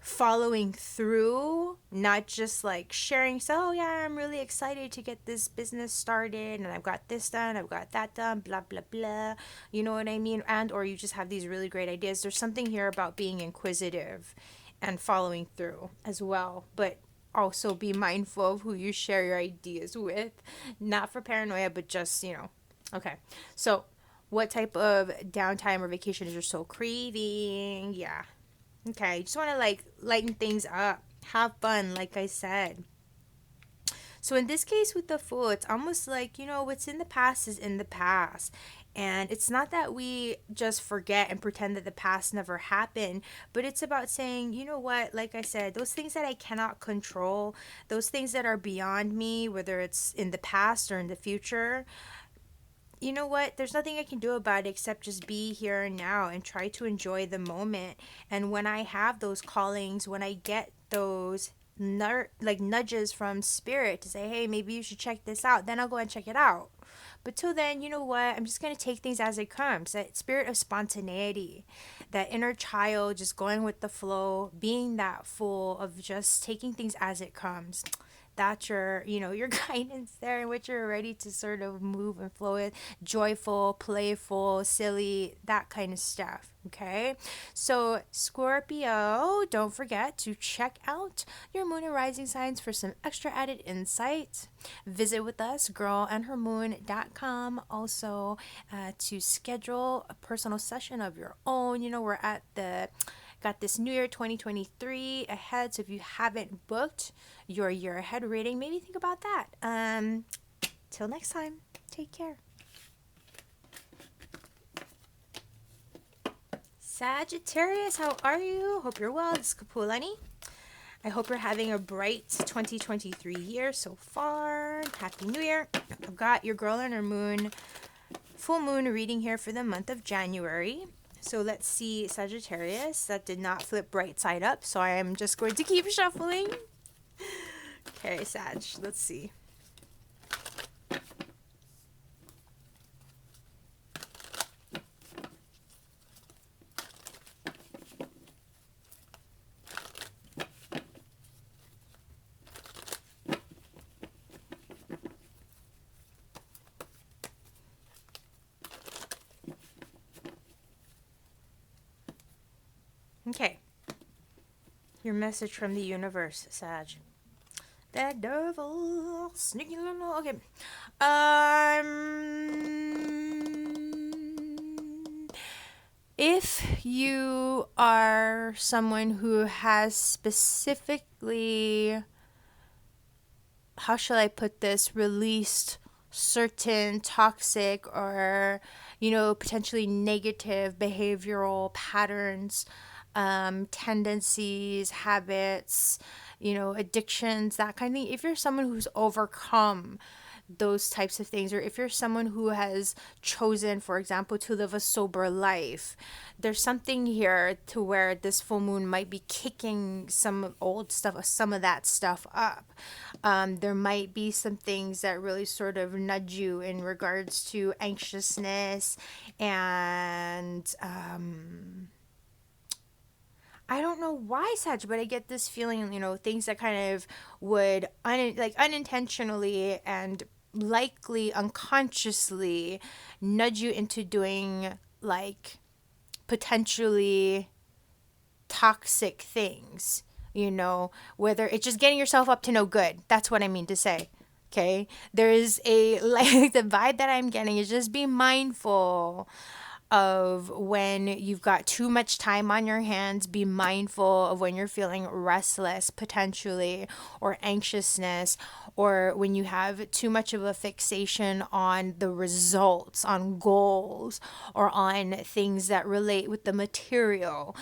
following through, not just like sharing. So, oh yeah, I'm really excited to get this business started, and I've got this done, I've got that done, blah blah blah. You know what I mean? And or you just have these really great ideas. There's something here about being inquisitive and following through as well, but also be mindful of who you share your ideas with. Not for paranoia, but just, okay. So what type of downtime or vacation is your soul craving? Yeah. Okay, just want to like lighten things up, have fun, like I said. So in this case with the Fool, it's almost like, what's in the past is in the past. And it's not that we just forget and pretend that the past never happened, but it's about saying, you know what, like I said, those things that I cannot control, those things that are beyond me, whether it's in the past or in the future, you know what? There's nothing I can do about it except just be here and now and try to enjoy the moment. And when I have those callings, when I get those nudges from spirit to say, hey, maybe you should check this out, then I'll go and check it out. But till then, you know what? I'm just going to take things as it comes. That spirit of spontaneity, that inner child just going with the flow, being that fool of just taking things as it comes. That's your guidance there in which you're ready to sort of move and flow with, joyful, playful, silly, that kind of stuff. Okay, so Scorpio, don't forget to check out your moon and rising signs for some extra added insight. Visit with us, girlandhermoon.com, also to schedule a personal session of your own. We're at the got this new year 2023 ahead, so if you haven't booked your year ahead reading, maybe think about that. Till next time, take care. Sagittarius, how are you? Hope you're well. This is Kapualani. I hope you're having a bright 2023 year so far. Happy New Year. I've got your girl and her moon full moon reading here for the month of January. So let's see, Sagittarius. That did not flip bright side up, so I am just going to keep shuffling. Okay, Sag, let's see. Okay. Your message from the universe, Sag. That devil, sneaky little. Okay. If you are someone who has specifically, how shall I put this, released certain toxic or, potentially negative behavioral patterns, tendencies, habits, addictions, that kind of thing. If you're someone who's overcome those types of things, or if you're someone who has chosen, for example, to live a sober life, there's something here to where this full moon might be kicking some old stuff, some of that stuff up. There might be some things that really sort of nudge you in regards to anxiousness and I don't know why, Sag, but I get this feeling, things that kind of would unintentionally and likely unconsciously nudge you into doing like potentially toxic things, whether it's just getting yourself up to no good. That's what I mean to say. Okay. There is like the vibe that I'm getting is just be mindful of when you've got too much time on your hands. Be mindful of when you're feeling restless potentially, or anxiousness, or when you have too much of a fixation on the results, on goals, or on things that relate with the material.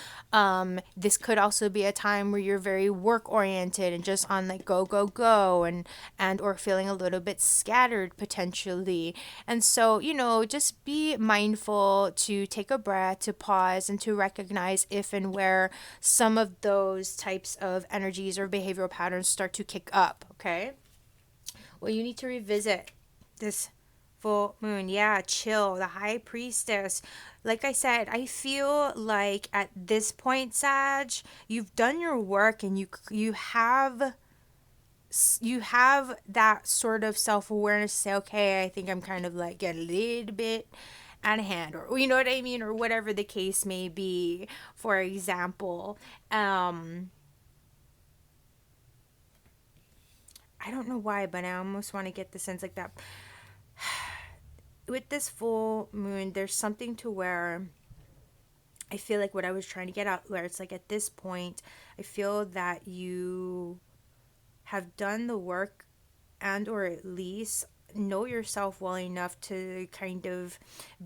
This could also be a time where you're very work oriented and just on like go go go, and or feeling a little bit scattered potentially. And so, just be mindful to take a breath, to pause, and to recognize if and where some of those types of energies or behavioral patterns start to kick up. Okay. Well, you need to revisit this full moon. Yeah, chill. The high priestess. Like I said, I feel like at this point, Sag, you've done your work and you have that sort of self-awareness to say, okay, I think I'm kind of like getting a little bit out of hand, or you know what I mean, or whatever the case may be. For example, I don't know why, but I almost want to get the sense like that with this full moon, there's something to where I feel like what I was trying to get out, where it's like at this point, I feel that you have done the work and or at least know yourself well enough to kind of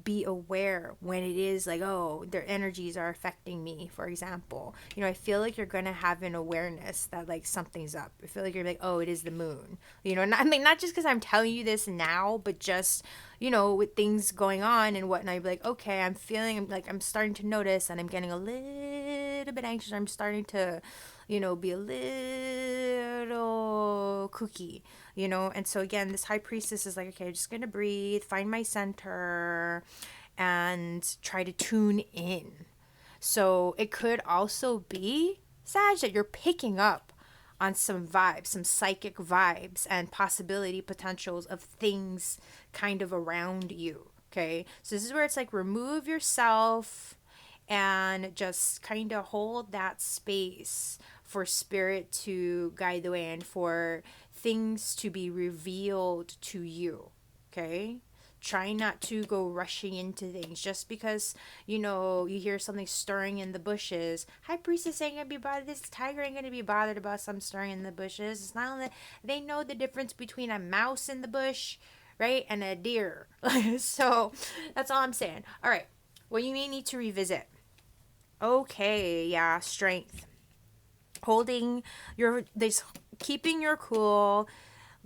be aware when it is like, oh, their energies are affecting me, for example. I feel like you're gonna have an awareness that like something's up. I feel like you're like, oh, it is the moon. Not just because I'm telling you this now, but just with things going on and whatnot, you'd be like, okay, I'm feeling like I'm starting to notice and I'm getting a little bit anxious. I'm starting to be a little kooky, and so again, this high priestess is like, okay, I'm just gonna breathe, find my center, and try to tune in. So it could also be, Sag, that you're picking up on some vibes, some psychic vibes and possibility potentials of things kind of around you. Okay, so this is where it's like, remove yourself and just kind of hold that space for spirit to guide the way and for things to be revealed to you. Okay, try not to go rushing into things just because you hear something stirring in the bushes. High priestess ain't gonna be bothered, this tiger ain't gonna be bothered about some stirring in the bushes. It's not only they know the difference between a mouse in the bush, right, and a deer. So that's all I'm saying. All right, what you may need to revisit. Okay, yeah, strength. Keeping your cool,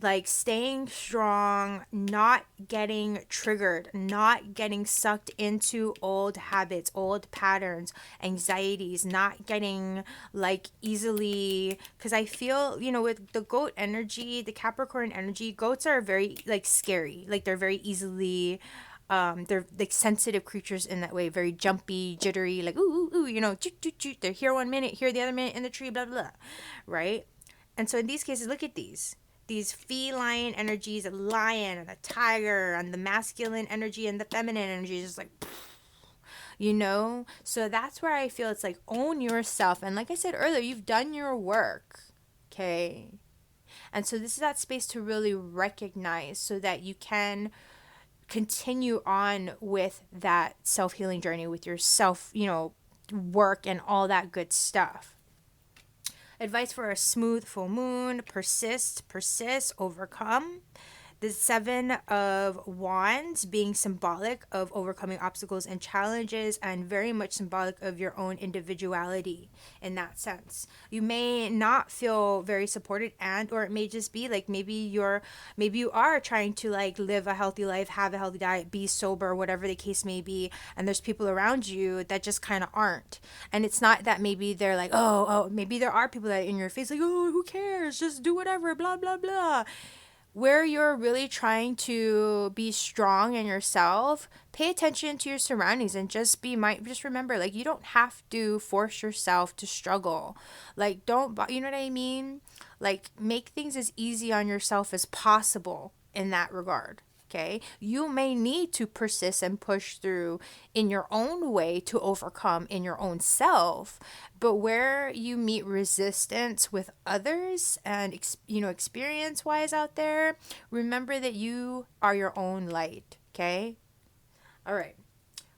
like staying strong, not getting triggered, not getting sucked into old habits, old patterns, anxieties, not getting like easily, because I feel, with the goat energy, the Capricorn energy, goats are very like scary, like they're very easily they're like sensitive creatures in that way, very jumpy, jittery, like ooh, ooh, choot, choot, choot. They're here one minute, here the other minute in the tree, blah, blah, blah, right? And so in these cases, look at these feline energies, a lion and a tiger, and the masculine energy and the feminine energy is just like, so that's where I feel it's like, own yourself. And like I said earlier, you've done your work, okay? And so this is that space to really recognize so that you can continue on with that self-healing journey, with your self, work and all that good stuff. Advice for a smooth full moon: persist, overcome. The Seven of Wands being symbolic of overcoming obstacles and challenges, and very much symbolic of your own individuality in that sense. You may not feel very supported, and or it may just be like maybe you are trying to like live a healthy life, have a healthy diet, be sober, whatever the case may be, and there's people around you that just kind of aren't. And it's not that maybe they're like, oh, maybe there are people that are in your face like, oh, who cares? Just do whatever, blah, blah, blah. Where you're really trying to be strong in yourself, pay attention to your surroundings and just remember, like, you don't have to force yourself to struggle. Like, you know what I mean? Like, make things as easy on yourself as possible in that regard. Okay, you may need to persist and push through in your own way to overcome in your own self, but where you meet resistance with others and experience wise out there, remember that you are your own light. Okay, all right,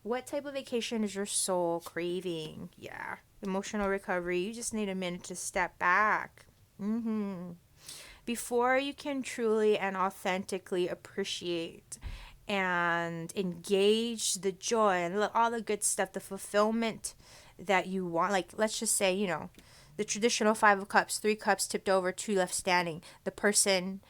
what type of vacation is your soul craving? Yeah, emotional recovery. You just need a minute to step back before you can truly and authentically appreciate and engage the joy and all the good stuff, the fulfillment that you want. Like, let's just say, the traditional Five of Cups, 3 cups tipped over, 2 left standing. The person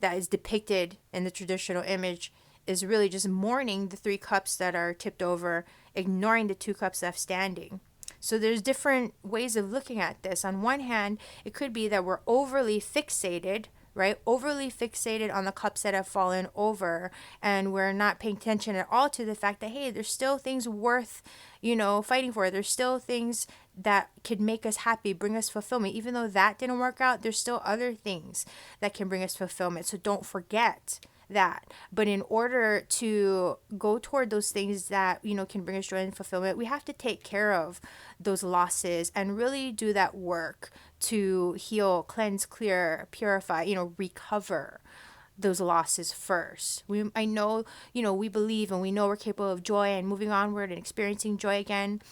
that is depicted in the traditional image is really just mourning the 3 cups that are tipped over, ignoring the 2 cups left standing. So there's different ways of looking at this. On one hand, it could be that we're overly fixated, right? Overly fixated on the cups that have fallen over, and we're not paying attention at all to the fact that, hey, there's still things worth, fighting for. There's still things that could make us happy, bring us fulfillment. Even though that didn't work out, there's still other things that can bring us fulfillment. So don't forget that. But in order to go toward those things that can bring us joy and fulfillment, we have to take care of those losses and really do that work to heal, cleanse, clear, purify, recover those losses first. I know, we believe and we know we're capable of joy and moving onward and experiencing joy again,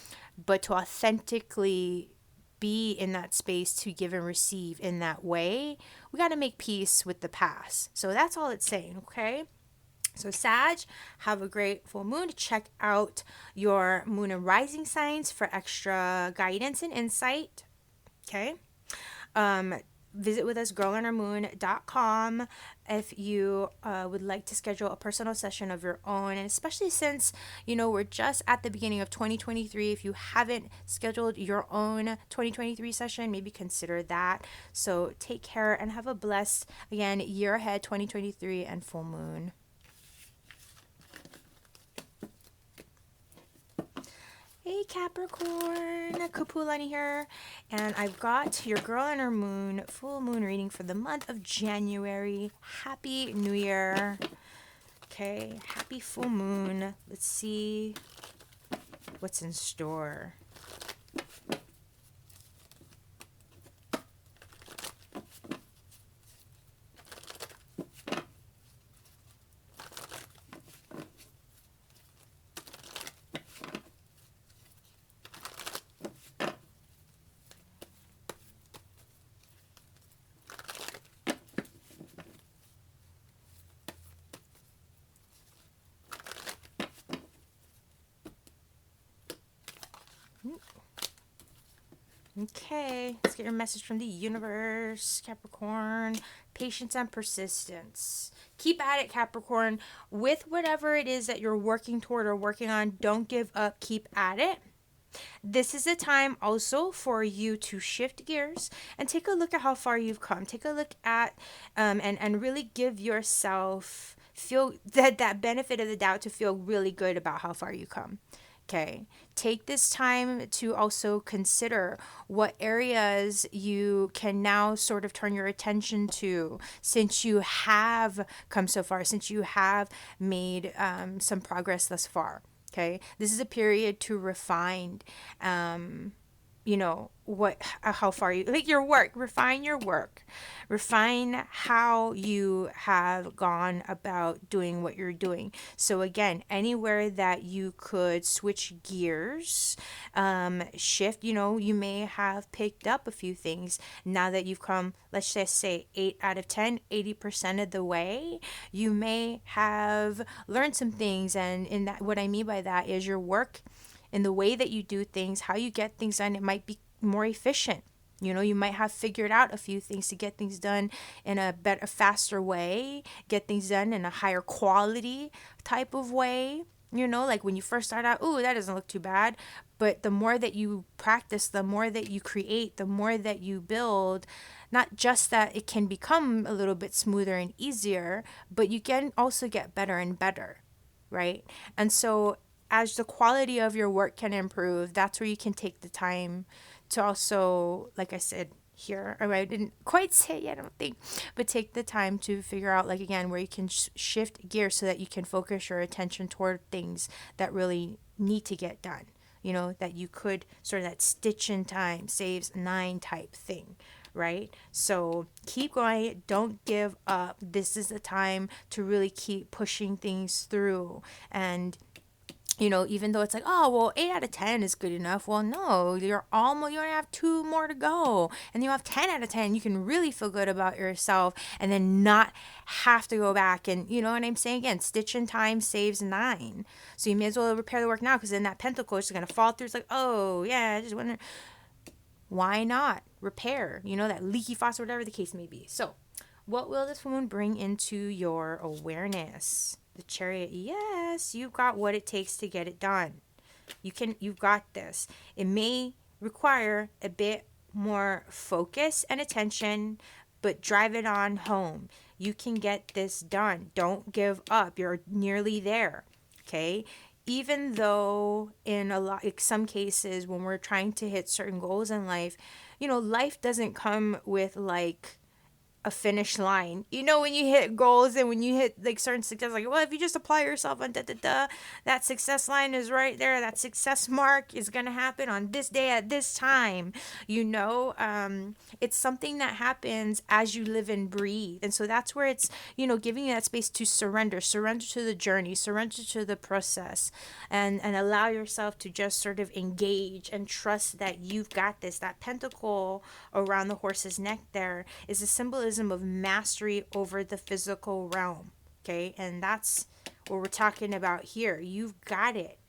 but to authentically be in that space to give and receive in that way. We got to make peace with the past. So that's all it's saying, okay? So Sag, have a great full moon. Check out your moon and rising signs for extra guidance and insight. Okay. Visit with us, girlonhermoon.com, if you would like to schedule a personal session of your own. And especially since, we're just at the beginning of 2023, if you haven't scheduled your own 2023 session, maybe consider that. So take care and have a blessed, again, year ahead, 2023 and full moon. Hey Capricorn, Kapualani here, and I've got your girl and her moon full moon reading for the month of January. Happy New Year. Okay, happy full moon. Let's see what's in store. Okay, let's get your message from the universe, Capricorn. Patience and persistence. Keep at it, Capricorn. With whatever it is that you're working toward or working on, don't give up. Keep at it. This is a time also for you to shift gears and take a look at how far you've come. Take a look at and really give yourself that benefit of the doubt to feel really good about how far you come. Okay, take this time to also consider what areas you can now sort of turn your attention to since you have come so far, since you have made some progress thus far. Okay, this is a period to refine how far you like your work. Refine your work, refine how you have gone about doing what you're doing. So again, anywhere that you could switch gears, shift, you may have picked up a few things now that you've come, let's just say 8 out of 10, 80% of the way. You may have learned some things, and in that, what I mean by that is your work, in the way that you do things, how you get things done, it might be more efficient. You might have figured out a few things to get things done in a better, faster way, get things done in a higher quality type of way. Like when you first start out, ooh, that doesn't look too bad. But the more that you practice, the more that you create, the more that you build, not just that it can become a little bit smoother and easier, but you can also get better and better, right? And so as the quality of your work can improve, that's where you can take the time to also, like I said here, or I didn't quite say it yet, I don't think, but take the time to figure out, like, again, where you can shift gears so that you can focus your attention toward things that really need to get done. That you could sort of that stitch in time saves 9 type thing, right? So keep going. Don't give up. This is the time to really keep pushing things through. And even though it's like, oh, well, 8 out of 10 is good enough. Well, no, you only have 2 more to go. And you have 10 out of 10. You can really feel good about yourself and then not have to go back. And you know what I'm saying? Again, stitch in time saves 9. So you may as well repair the work now, because then that pentacle is going to fall through. It's like, oh, yeah, I just wonder. Why not repair, that leaky faucet, whatever the case may be. So what will this moon bring into your awareness? The Chariot. Yes, you've got what it takes to get it done. You've got this. It may require a bit more focus and attention, but drive it on home. You can get this done. Don't give up. You're nearly there. Okay? Even though in some cases when we're trying to hit certain goals in life, life doesn't come with like a finish line. You know, when you hit goals and when you hit like certain success, like, well, if you just apply yourself on that success line is right there. That success mark is gonna happen on this day at this time. You know, it's something that happens as you live and breathe, and so that's where it's, you know, giving you that space to surrender to the journey, surrender to the process, and allow yourself to just sort of engage and trust that you've got this. That pentacle around the horse's neck there is a symbolism of mastery over the physical realm. Okay, and that's what we're talking about here. You've got it.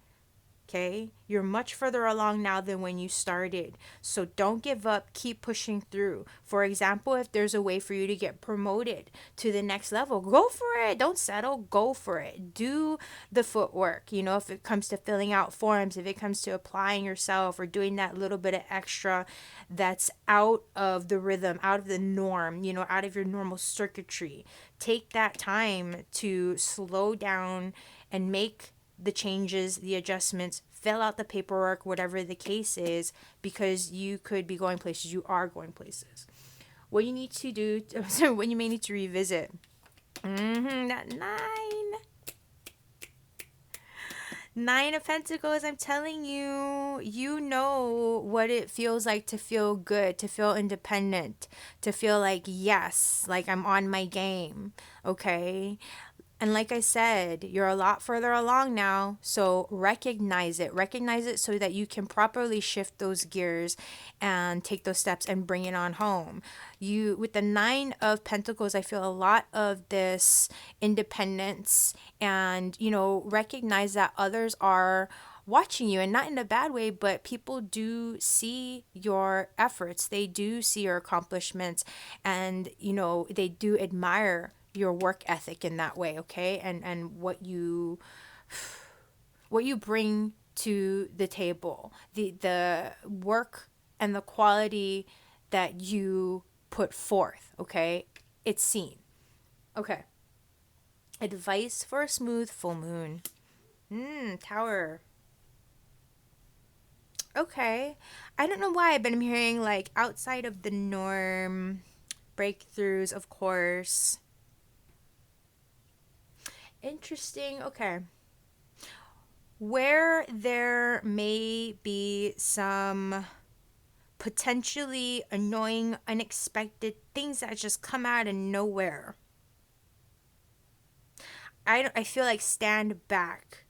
Okay, you're much further along now than when you started. So don't give up, keep pushing through. For example, if there's a way for you to get promoted to the next level, go for it. Don't settle, go for it. Do the footwork. You know, if it comes to filling out forms, if it comes to applying yourself or doing that little bit of extra that's out of the rhythm, out of the norm, you know, out of your normal circuitry, take that time to slow down and make the changes, the adjustments, fill out the paperwork, whatever the case is, because you could be going places. You are going places. What you need to do, what you may need to revisit. That Nine of Pentacles, I'm telling you, you know what it feels like to feel good, to feel independent, to feel like, yes, like I'm on my game, okay? And like I said, you're a lot further along now, so recognize it. Recognize it so that you can properly shift those gears and take those steps and bring it on home. You, with the Nine of Pentacles, I feel a lot of this independence and, you know, recognize that others are watching you, and not in a bad way, but people do see your efforts. They do see your accomplishments, and, you know, they do admire your work ethic in that way, okay? And what you bring to the table, the work and the quality that you put forth, okay? It's seen. Okay. Advice for a smooth full moon. Tower. Okay. I don't know why, but I'm hearing like outside of the norm, breakthroughs, of course. Interesting. Okay. Where there may be some potentially annoying, unexpected things that just come out of nowhere. I feel like stand back.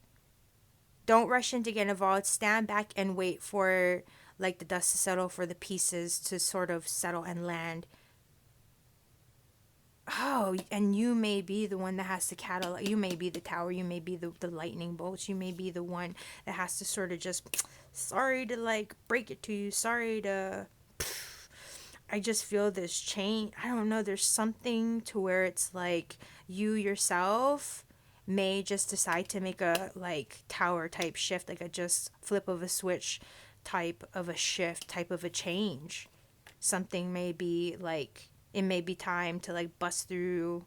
Don't rush in to get involved. Stand back and wait for like the dust to settle, for the pieces to sort of settle and land. Oh, and you may be the one that has to catalog. You may be the tower. You may be the lightning bolts. You may be the one that has to sort of just, sorry to like break it to you. Sorry to, I just feel this change. I don't know. There's something to where it's like you yourself may just decide to make a like tower type shift, like a just flip of a switch type of a shift, type of a change. Something may be like, it may be time to like bust through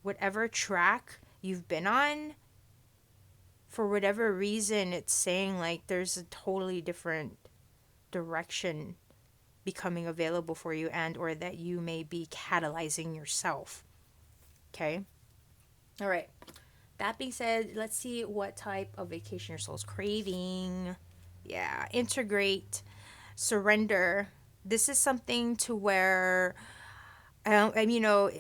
whatever track you've been on. For whatever reason, it's saying like there's a totally different direction becoming available for you, and or that you may be catalyzing yourself. Okay? All right. That being said, let's see what type of vacation your soul's craving. Yeah, integrate, surrender. This is something to where, you know,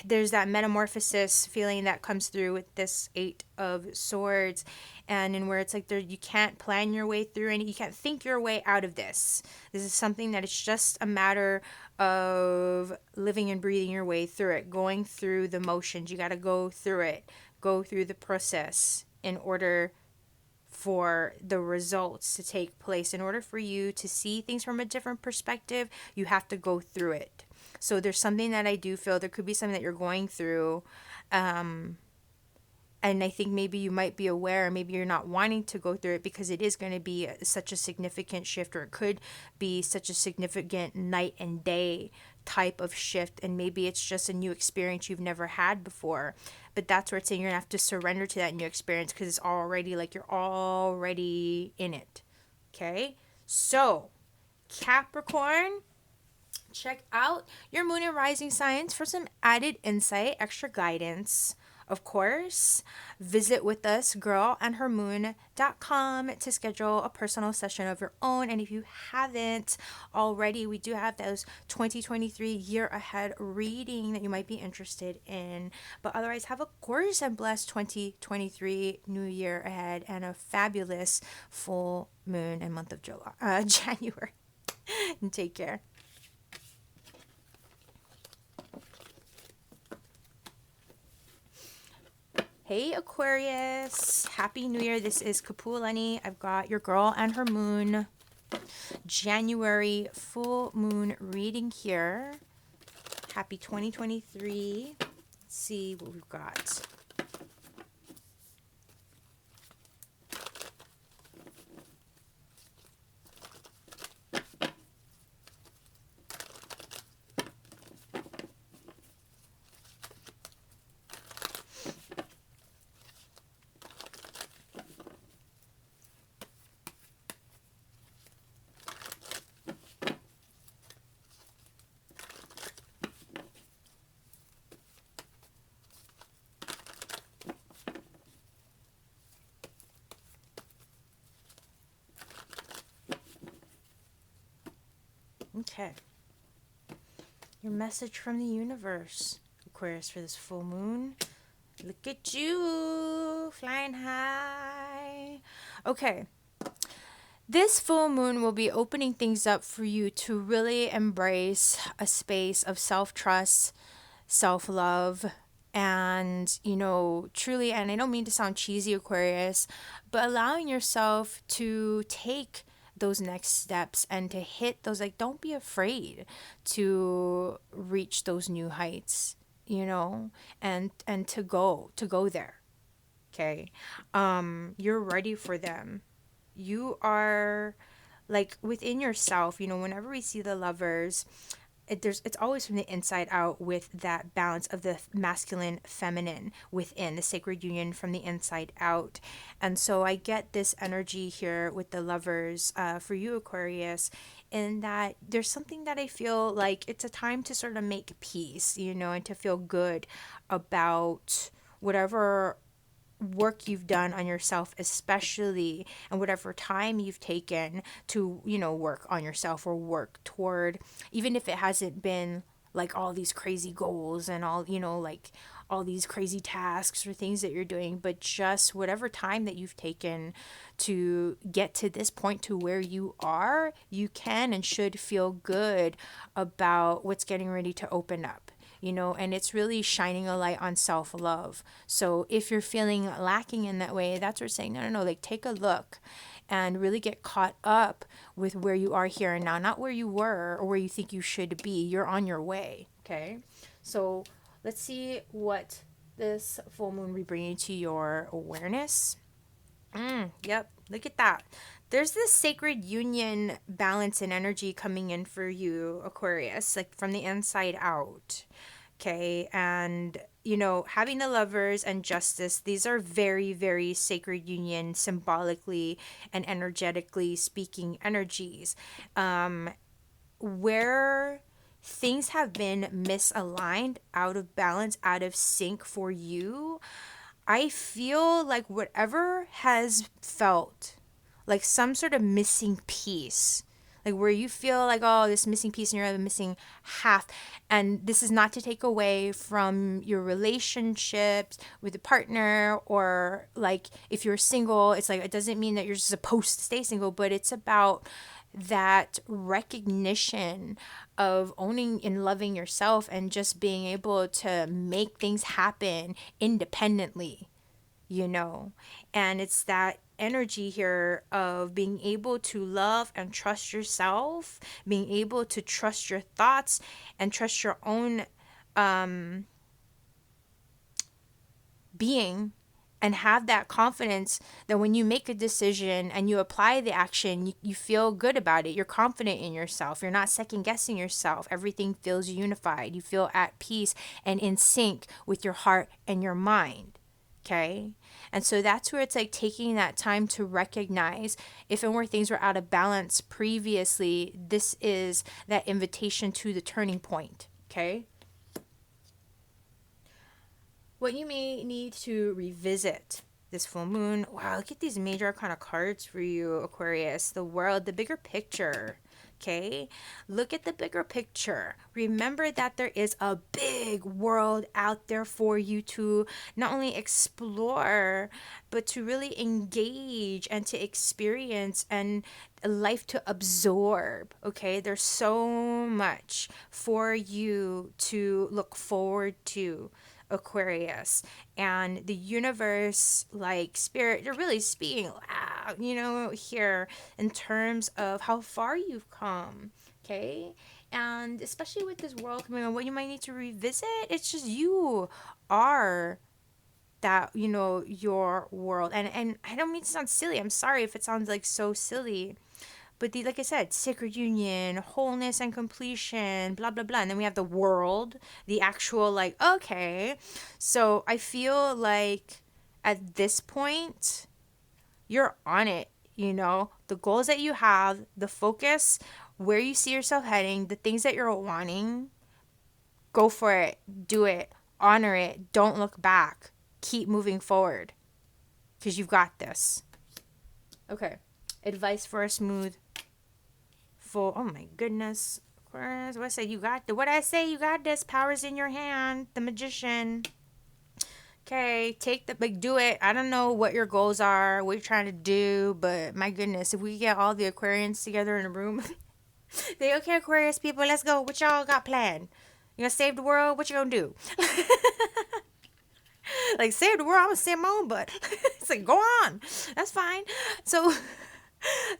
there's that metamorphosis feeling that comes through with this Eight of Swords, and in where it's like you can't plan your way through, and you can't think your way out of this. This is something that it's just a matter of living and breathing your way through it, going through the motions. You got to go through it, go through the process in order for the results to take place. In order for you to see things from a different perspective, you have to go through it. So there's something that I do feel there could be something that you're going through, and I think maybe you might be aware, maybe you're not wanting to go through it because it is going to be such a significant shift, or it could be such a significant night and day type of shift, and maybe it's just a new experience you've never had before. But that's where it's saying you're going to have to surrender to that new experience, because it's already like you're already in it. Okay? So, Capricorn, Check out your moon and rising signs for some added insight, extra guidance. Of course, visit with us, girlandhermoon.com, to schedule a personal session of your own. And if you haven't already, we do have those 2023 year ahead reading that you might be interested in. But otherwise, have a gorgeous and blessed 2023 new year ahead and a fabulous full moon and month of January. And take care. Hey Aquarius, Happy New Year. This is Kapualani. I've got your girl and her moon January full moon reading here. Happy 2023. Let's see what we've got. Okay. Your message from the universe, Aquarius, for this full moon. Look at you, flying high. Okay. This full moon will be opening things up for you to really embrace a space of self-trust, self-love, and, truly, and I don't mean to sound cheesy, Aquarius, but allowing yourself to take those next steps and to hit those, don't be afraid to reach those new heights, and to go there. Okay. You're ready for them. You are within yourself, whenever we see the Lovers, it's always from the inside out, with that balance of the masculine feminine within, the sacred union from the inside out. And so I get this energy here with the Lovers, for you, Aquarius, in that there's something that I feel like it's a time to sort of make peace, and to feel good about whatever work you've done on yourself, especially, and whatever time you've taken to work on yourself, or work toward, even if it hasn't been all these crazy goals and all all these crazy tasks or things that you're doing, but just whatever time that you've taken to get to this point, to where you are, you can and should feel good about what's getting ready to open up. And it's really shining a light on self-love. So if you're feeling lacking in that way, that's what we're saying. No, take a look and really get caught up with where you are here and now, not where you were or where you think you should be. You're on your way. Okay. So let's see what this full moon will be bringing to your awareness. Yep. Look at that. There's this sacred union balance and energy coming in for you, Aquarius, from the inside out. Okay. And, having the Lovers and Justice, these are very, very sacred union, symbolically and energetically speaking, energies. Where things have been misaligned, out of balance, out of sync for you, I feel like whatever has felt like some sort of missing piece, where you feel oh, this missing piece and you're the missing half. And this is not to take away from your relationships with a partner, or if you're single, it's it doesn't mean that you're supposed to stay single, but it's about that recognition of owning and loving yourself and just being able to make things happen independently, and it's that energy here of being able to love and trust yourself, being able to trust your thoughts and trust your own being, and have that confidence that when you make a decision and you apply the action, you feel good about it. You're confident in yourself. You're not second guessing yourself. Everything feels unified. You feel at peace and in sync with your heart and your mind. Okay. And so that's where it's like taking that time to recognize if and where things were out of balance previously, this is that invitation to the turning point. Okay. What you may need to revisit this full moon. Wow, look at these major arcana cards for you, Aquarius. The world, the bigger picture. Okay, look at the bigger picture. Remember that there is a big world out there for you to not only explore, but to really engage and to experience, and life to absorb. Okay, there's so much for you to look forward to, Aquarius. And the universe, like spirit, you're really speaking loud, here in terms of how far you've come. Okay. And especially with this world coming on, what you might need to revisit, it's just you are that, your world. And I don't mean to sound silly. I'm sorry if it sounds like so silly. But like I said, sacred union, wholeness and completion, blah, blah, blah. And then we have the world, the actual, like, okay. So I feel like at this point, you're on it, the goals that you have, the focus, where you see yourself heading, the things that you're wanting, go for it, do it, honor it, don't look back, keep moving forward, because you've got this. Okay, advice for a smooth, full, oh my goodness, Aquarius, what I say, you got this, power's in your hand, the magician. Okay, do it. I don't know what your goals are, what you're trying to do, but my goodness, if we get all the Aquarians together in a room, okay, Aquarius people, let's go. What y'all got planned? You gonna save the world? What you gonna do? Like, save the world? I'm gonna save my own butt. It's like, go on. That's fine. So,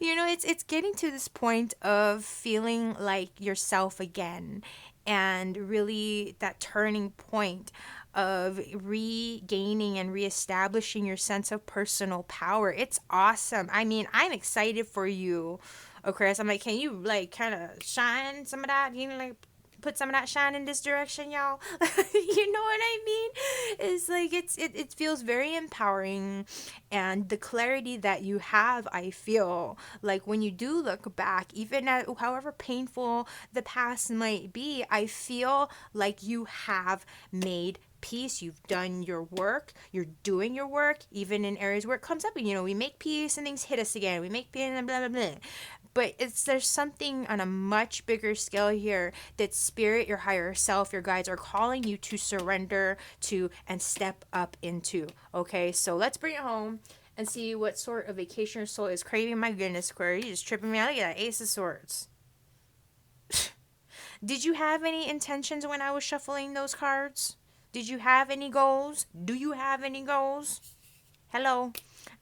it's getting to this point of feeling like yourself again, and really that turning point of regaining and reestablishing your sense of personal power. It's awesome. I mean, I'm excited for you, Aquarius. I'm like, can you like kind of shine some of that, like put some of that shine in this direction, y'all? You know what I mean? It's like it feels very empowering, and the clarity that you have, I feel like when you do look back, even at however painful the past might be, I feel like you have made peace. You've done your work, you're doing your work, even in areas where it comes up, and we make peace and things hit us again, we make peace and blah blah blah. But there's something on a much bigger scale here that spirit, your higher self, your guides are calling you to surrender to and step up into. Okay, so let's bring it home and see what sort of vacation your soul is craving. My goodness, Square, you just tripping me out. Look at that Ace of Swords. Did you have any intentions when I was shuffling those cards? Did you have any goals? Do you have any goals? Hello?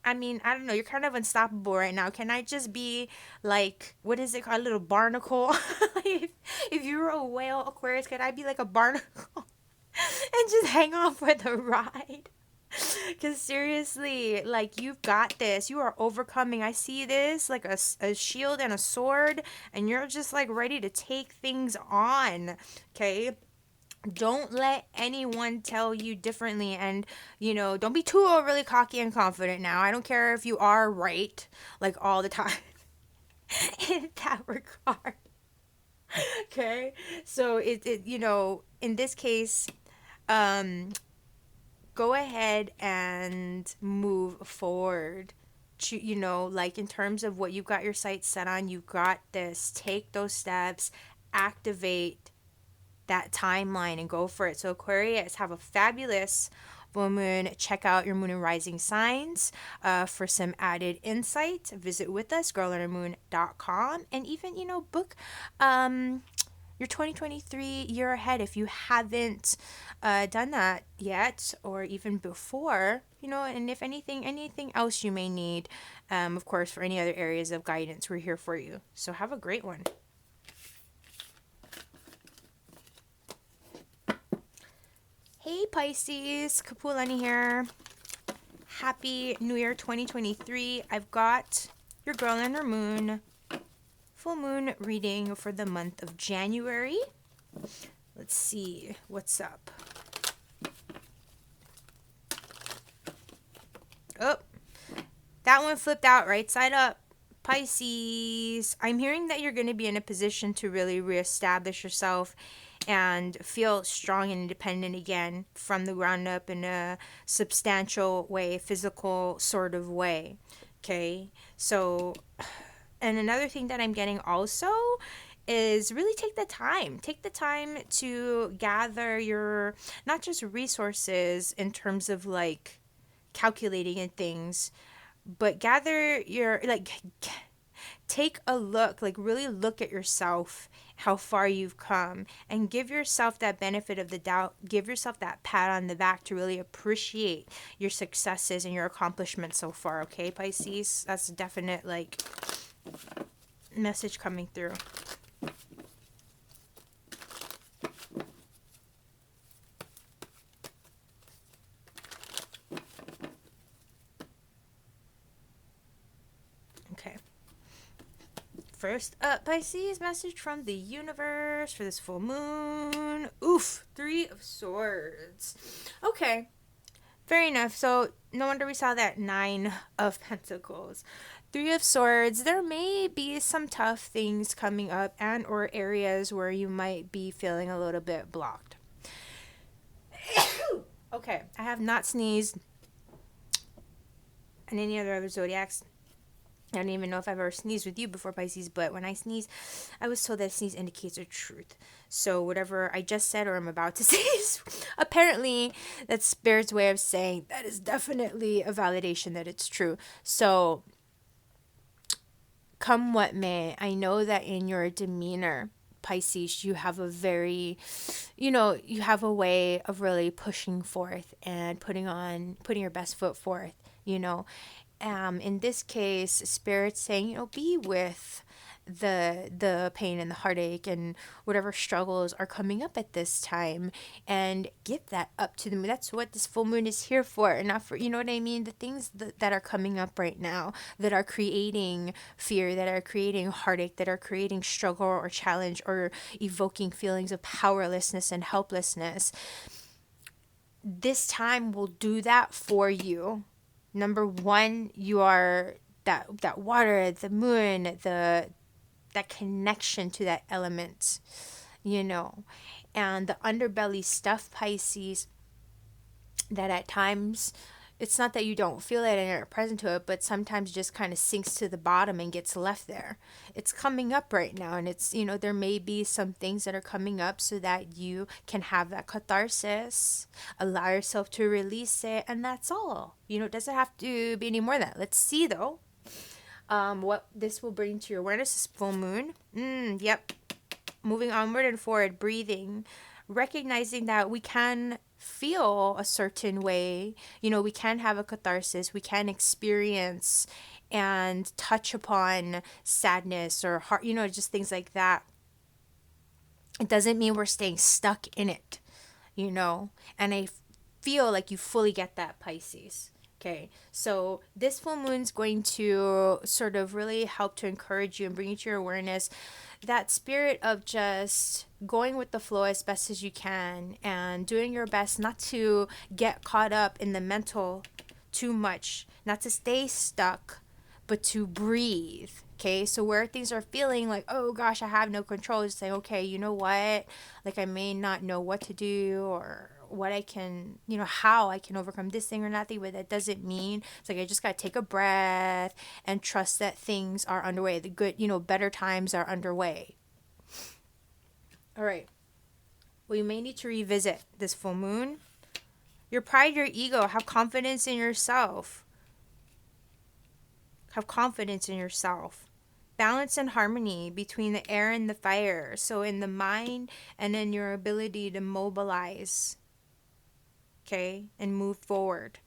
I mean, I don't know. You're kind of unstoppable right now. Can I just be like, what is it called? A little barnacle? if you were a whale, Aquarius, could I be like a barnacle and just hang on for the ride? Because seriously, like, you've got this. You are overcoming. I see this like a shield and a sword, and you're just like ready to take things on. Okay? Don't let anyone tell you differently, and don't be too overly cocky and confident now. I don't care if you are right like all the time in that regard. Okay, so it in this case, go ahead and move forward. Like in terms of what you've got your sights set on, you got this. Take those steps, activate that timeline, and go for it. So Aquarius, have a fabulous full moon. Check out your moon and rising signs for some added insight. Visit with us, girlundermoon.com, and even book your 2023 year ahead if you haven't done that yet, or even before, and if anything else you may need, of course, for any other areas of guidance, we're here for you. So have a great one. Hey Pisces, Kapualani here. Happy New Year 2023. I've got your girl and her moon full moon reading for the month of January. Let's see what's up. Oh, that one flipped out right side up. Pisces, I'm hearing that you're going to be in a position to really reestablish yourself and feel strong and independent again from the ground up in a substantial way, physical sort of way. Okay, so, and another thing that I'm getting also is really take the time to gather your, not just resources in terms of like calculating and things, but gather your, like, take a look, like really look at yourself, how far you've come, and give yourself that benefit of the doubt, give yourself that pat on the back to really appreciate your successes and your accomplishments so far. Okay, Pisces, that's a definite like message coming through. Okay, first up, Pisces, message from the universe for this full moon. Oof, 3 of Swords. Okay, fair enough. So no wonder we saw that 9 of Pentacles. 3 of Swords. There may be some tough things coming up and or areas where you might be feeling a little bit blocked. Okay, I have not sneezed. And any other zodiacs, I don't even know if I've ever sneezed with you before, Pisces, but when I sneeze, I was told that sneeze indicates a truth. So whatever I just said or I'm about to say is apparently that's Spirit's way of saying that is definitely a validation that it's true. So come what may, I know that in your demeanor, Pisces, you have a very, you have a way of really pushing forth and putting your best foot forth, in this case, Spirit's saying, be with the pain and the heartache and whatever struggles are coming up at this time, and give that up to them. That's what this full moon is here for, and not for, you know what I mean, the things that are coming up right now that are creating fear, that are creating heartache, that are creating struggle or challenge or evoking feelings of powerlessness and helplessness. This time will do that for you. Number one, you are that water, the moon, that connection to that element, and the underbelly stuff, Pisces, that at times it's not that you don't feel it and you're present to it, but sometimes just kind of sinks to the bottom and gets left there. It's coming up right now, and it's, there may be some things that are coming up so that you can have that catharsis, allow yourself to release it, and that's all. It doesn't have to be any more than that. Let's see though, what this will bring to your awareness is full moon. Yep. Moving onward and forward, breathing, recognizing that we can feel a certain way. We can have a catharsis. We can experience and touch upon sadness or heart, just things like that. It doesn't mean we're staying stuck in it, and I feel like you fully get that, Pisces. Okay, so this full moon's going to sort of really help to encourage you and bring you to your awareness that spirit of just going with the flow as best as you can and doing your best not to get caught up in the mental too much, not to stay stuck, but to breathe. Okay, so where things are feeling like, oh gosh, I have no control, just say, okay, you know what? Like, I may not know what to do or what I can, how I can overcome this thing or nothing, but that doesn't mean it's like I just got to take a breath and trust that things are underway. The good, better times are underway. All right. Well, you may need to revisit this full moon. Your pride, your ego, have confidence in yourself. Have confidence in yourself. Balance and harmony between the air and the fire. So in the mind and in your ability to mobilize, okay, and move forward.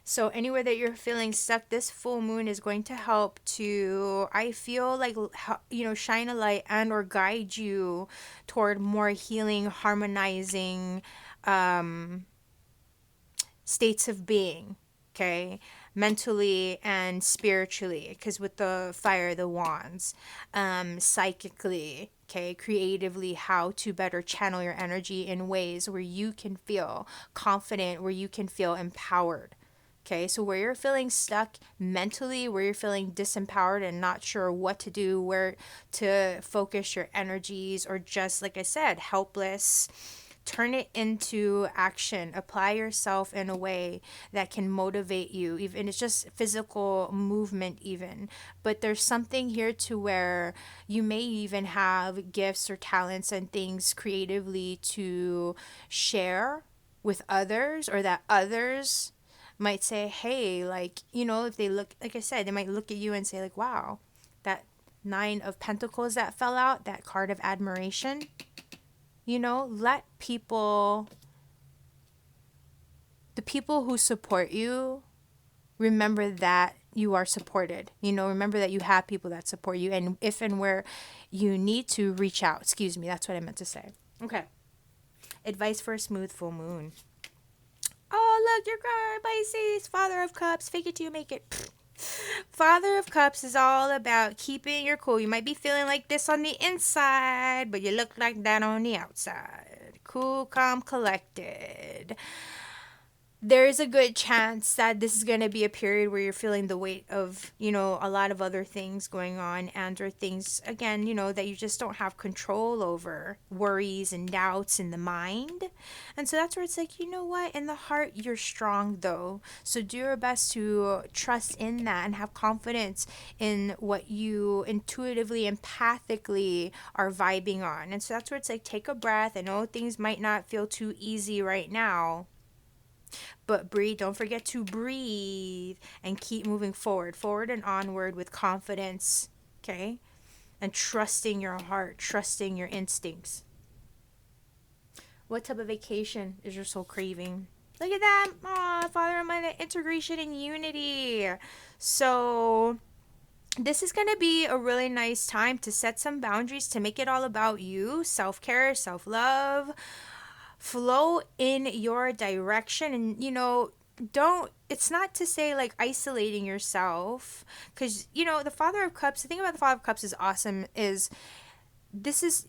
So anywhere that you're feeling stuck, this full moon is going to help to, I feel like, shine a light and or guide you toward more healing, harmonizing states of being, okay, mentally and spiritually, because with the fire, the wands, psychically, okay, creatively, how to better channel your energy in ways where you can feel confident, where you can feel empowered, Okay, so where you're feeling stuck mentally, where you're feeling disempowered and not sure what to do, where to focus your energies, or just, like I said, helpless, turn it into action. Apply yourself in a way that can motivate you. Even it's just physical movement even. But there's something here to where you may even have gifts or talents and things creatively to share with others, or that others might say, hey, like, if they look, like I said, they might look at you and say, like, wow, that Nine of Pentacles that fell out, that card of admiration, let people, the people who support you, remember that you are supported. Remember that you have people that support you, and if and where you need to reach out. Excuse me, that's what I meant to say. Okay. Advice for a smooth full moon. Oh, look, your card, Pisces, Father of Cups. Fake it till you make it. Father of Cups is all about keeping your cool. You might be feeling like this on the inside, but you look like that on the outside. Cool, calm, collected. There's a good chance that this is going to be a period where you're feeling the weight of, a lot of other things going on, and or things, again, that you just don't have control over, worries and doubts in the mind. And so that's where it's like, you know what, in the heart, you're strong though. So do your best to trust in that and have confidence in what you intuitively, empathically are vibing on. And so that's where it's like, take a breath. I know things might not feel too easy right now, but breathe. Don't forget to breathe and keep moving forward and onward with confidence, okay? And trusting your heart, trusting your instincts. What type of vacation is your soul craving? Look at that. Aw, Father of Mind, integration and unity. So this is going to be a really nice time to set some boundaries, to make it all about you, self-care, self-love. Flow in your direction, and it's not to say like isolating yourself, because the Father of Cups, the thing about the Father of Cups is awesome is this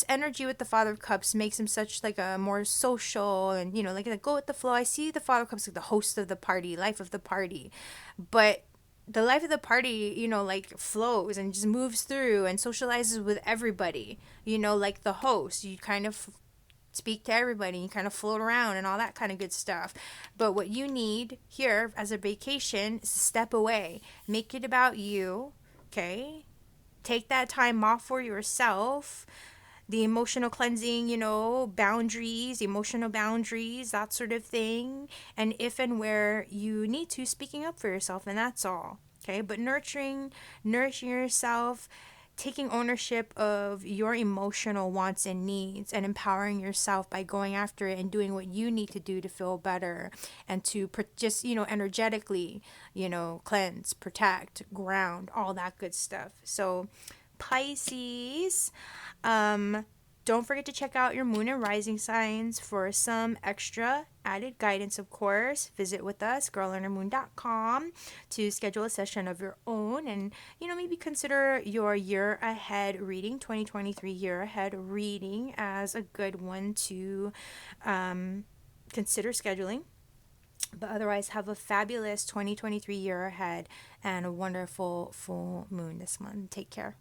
energy with the Father of Cups makes him such like a more social, and like go with the flow. I see the Father of Cups like the host of the party, life of the party, but the life of the party, like flows and just moves through and socializes with everybody, like the host. You kind of speak to everybody, you kind of float around and all that kind of good stuff. But what you need here as a vacation is to step away, make it about you, okay? Take that time off for yourself, the emotional cleansing, boundaries, emotional boundaries, that sort of thing. And if and where you need to, speaking up for yourself, and that's all, okay? But nourishing yourself, taking ownership of your emotional wants and needs, and empowering yourself by going after it and doing what you need to do to feel better, and to just energetically cleanse, protect, ground, all that good stuff. So Pisces, don't forget to check out your moon and rising signs for some extra added guidance, of course. Visit with us, girlundermoon.com, to schedule a session of your own, and, maybe consider your year ahead reading, 2023 year ahead reading, as a good one to consider scheduling. But otherwise, have a fabulous 2023 year ahead and a wonderful full moon this month. Take care.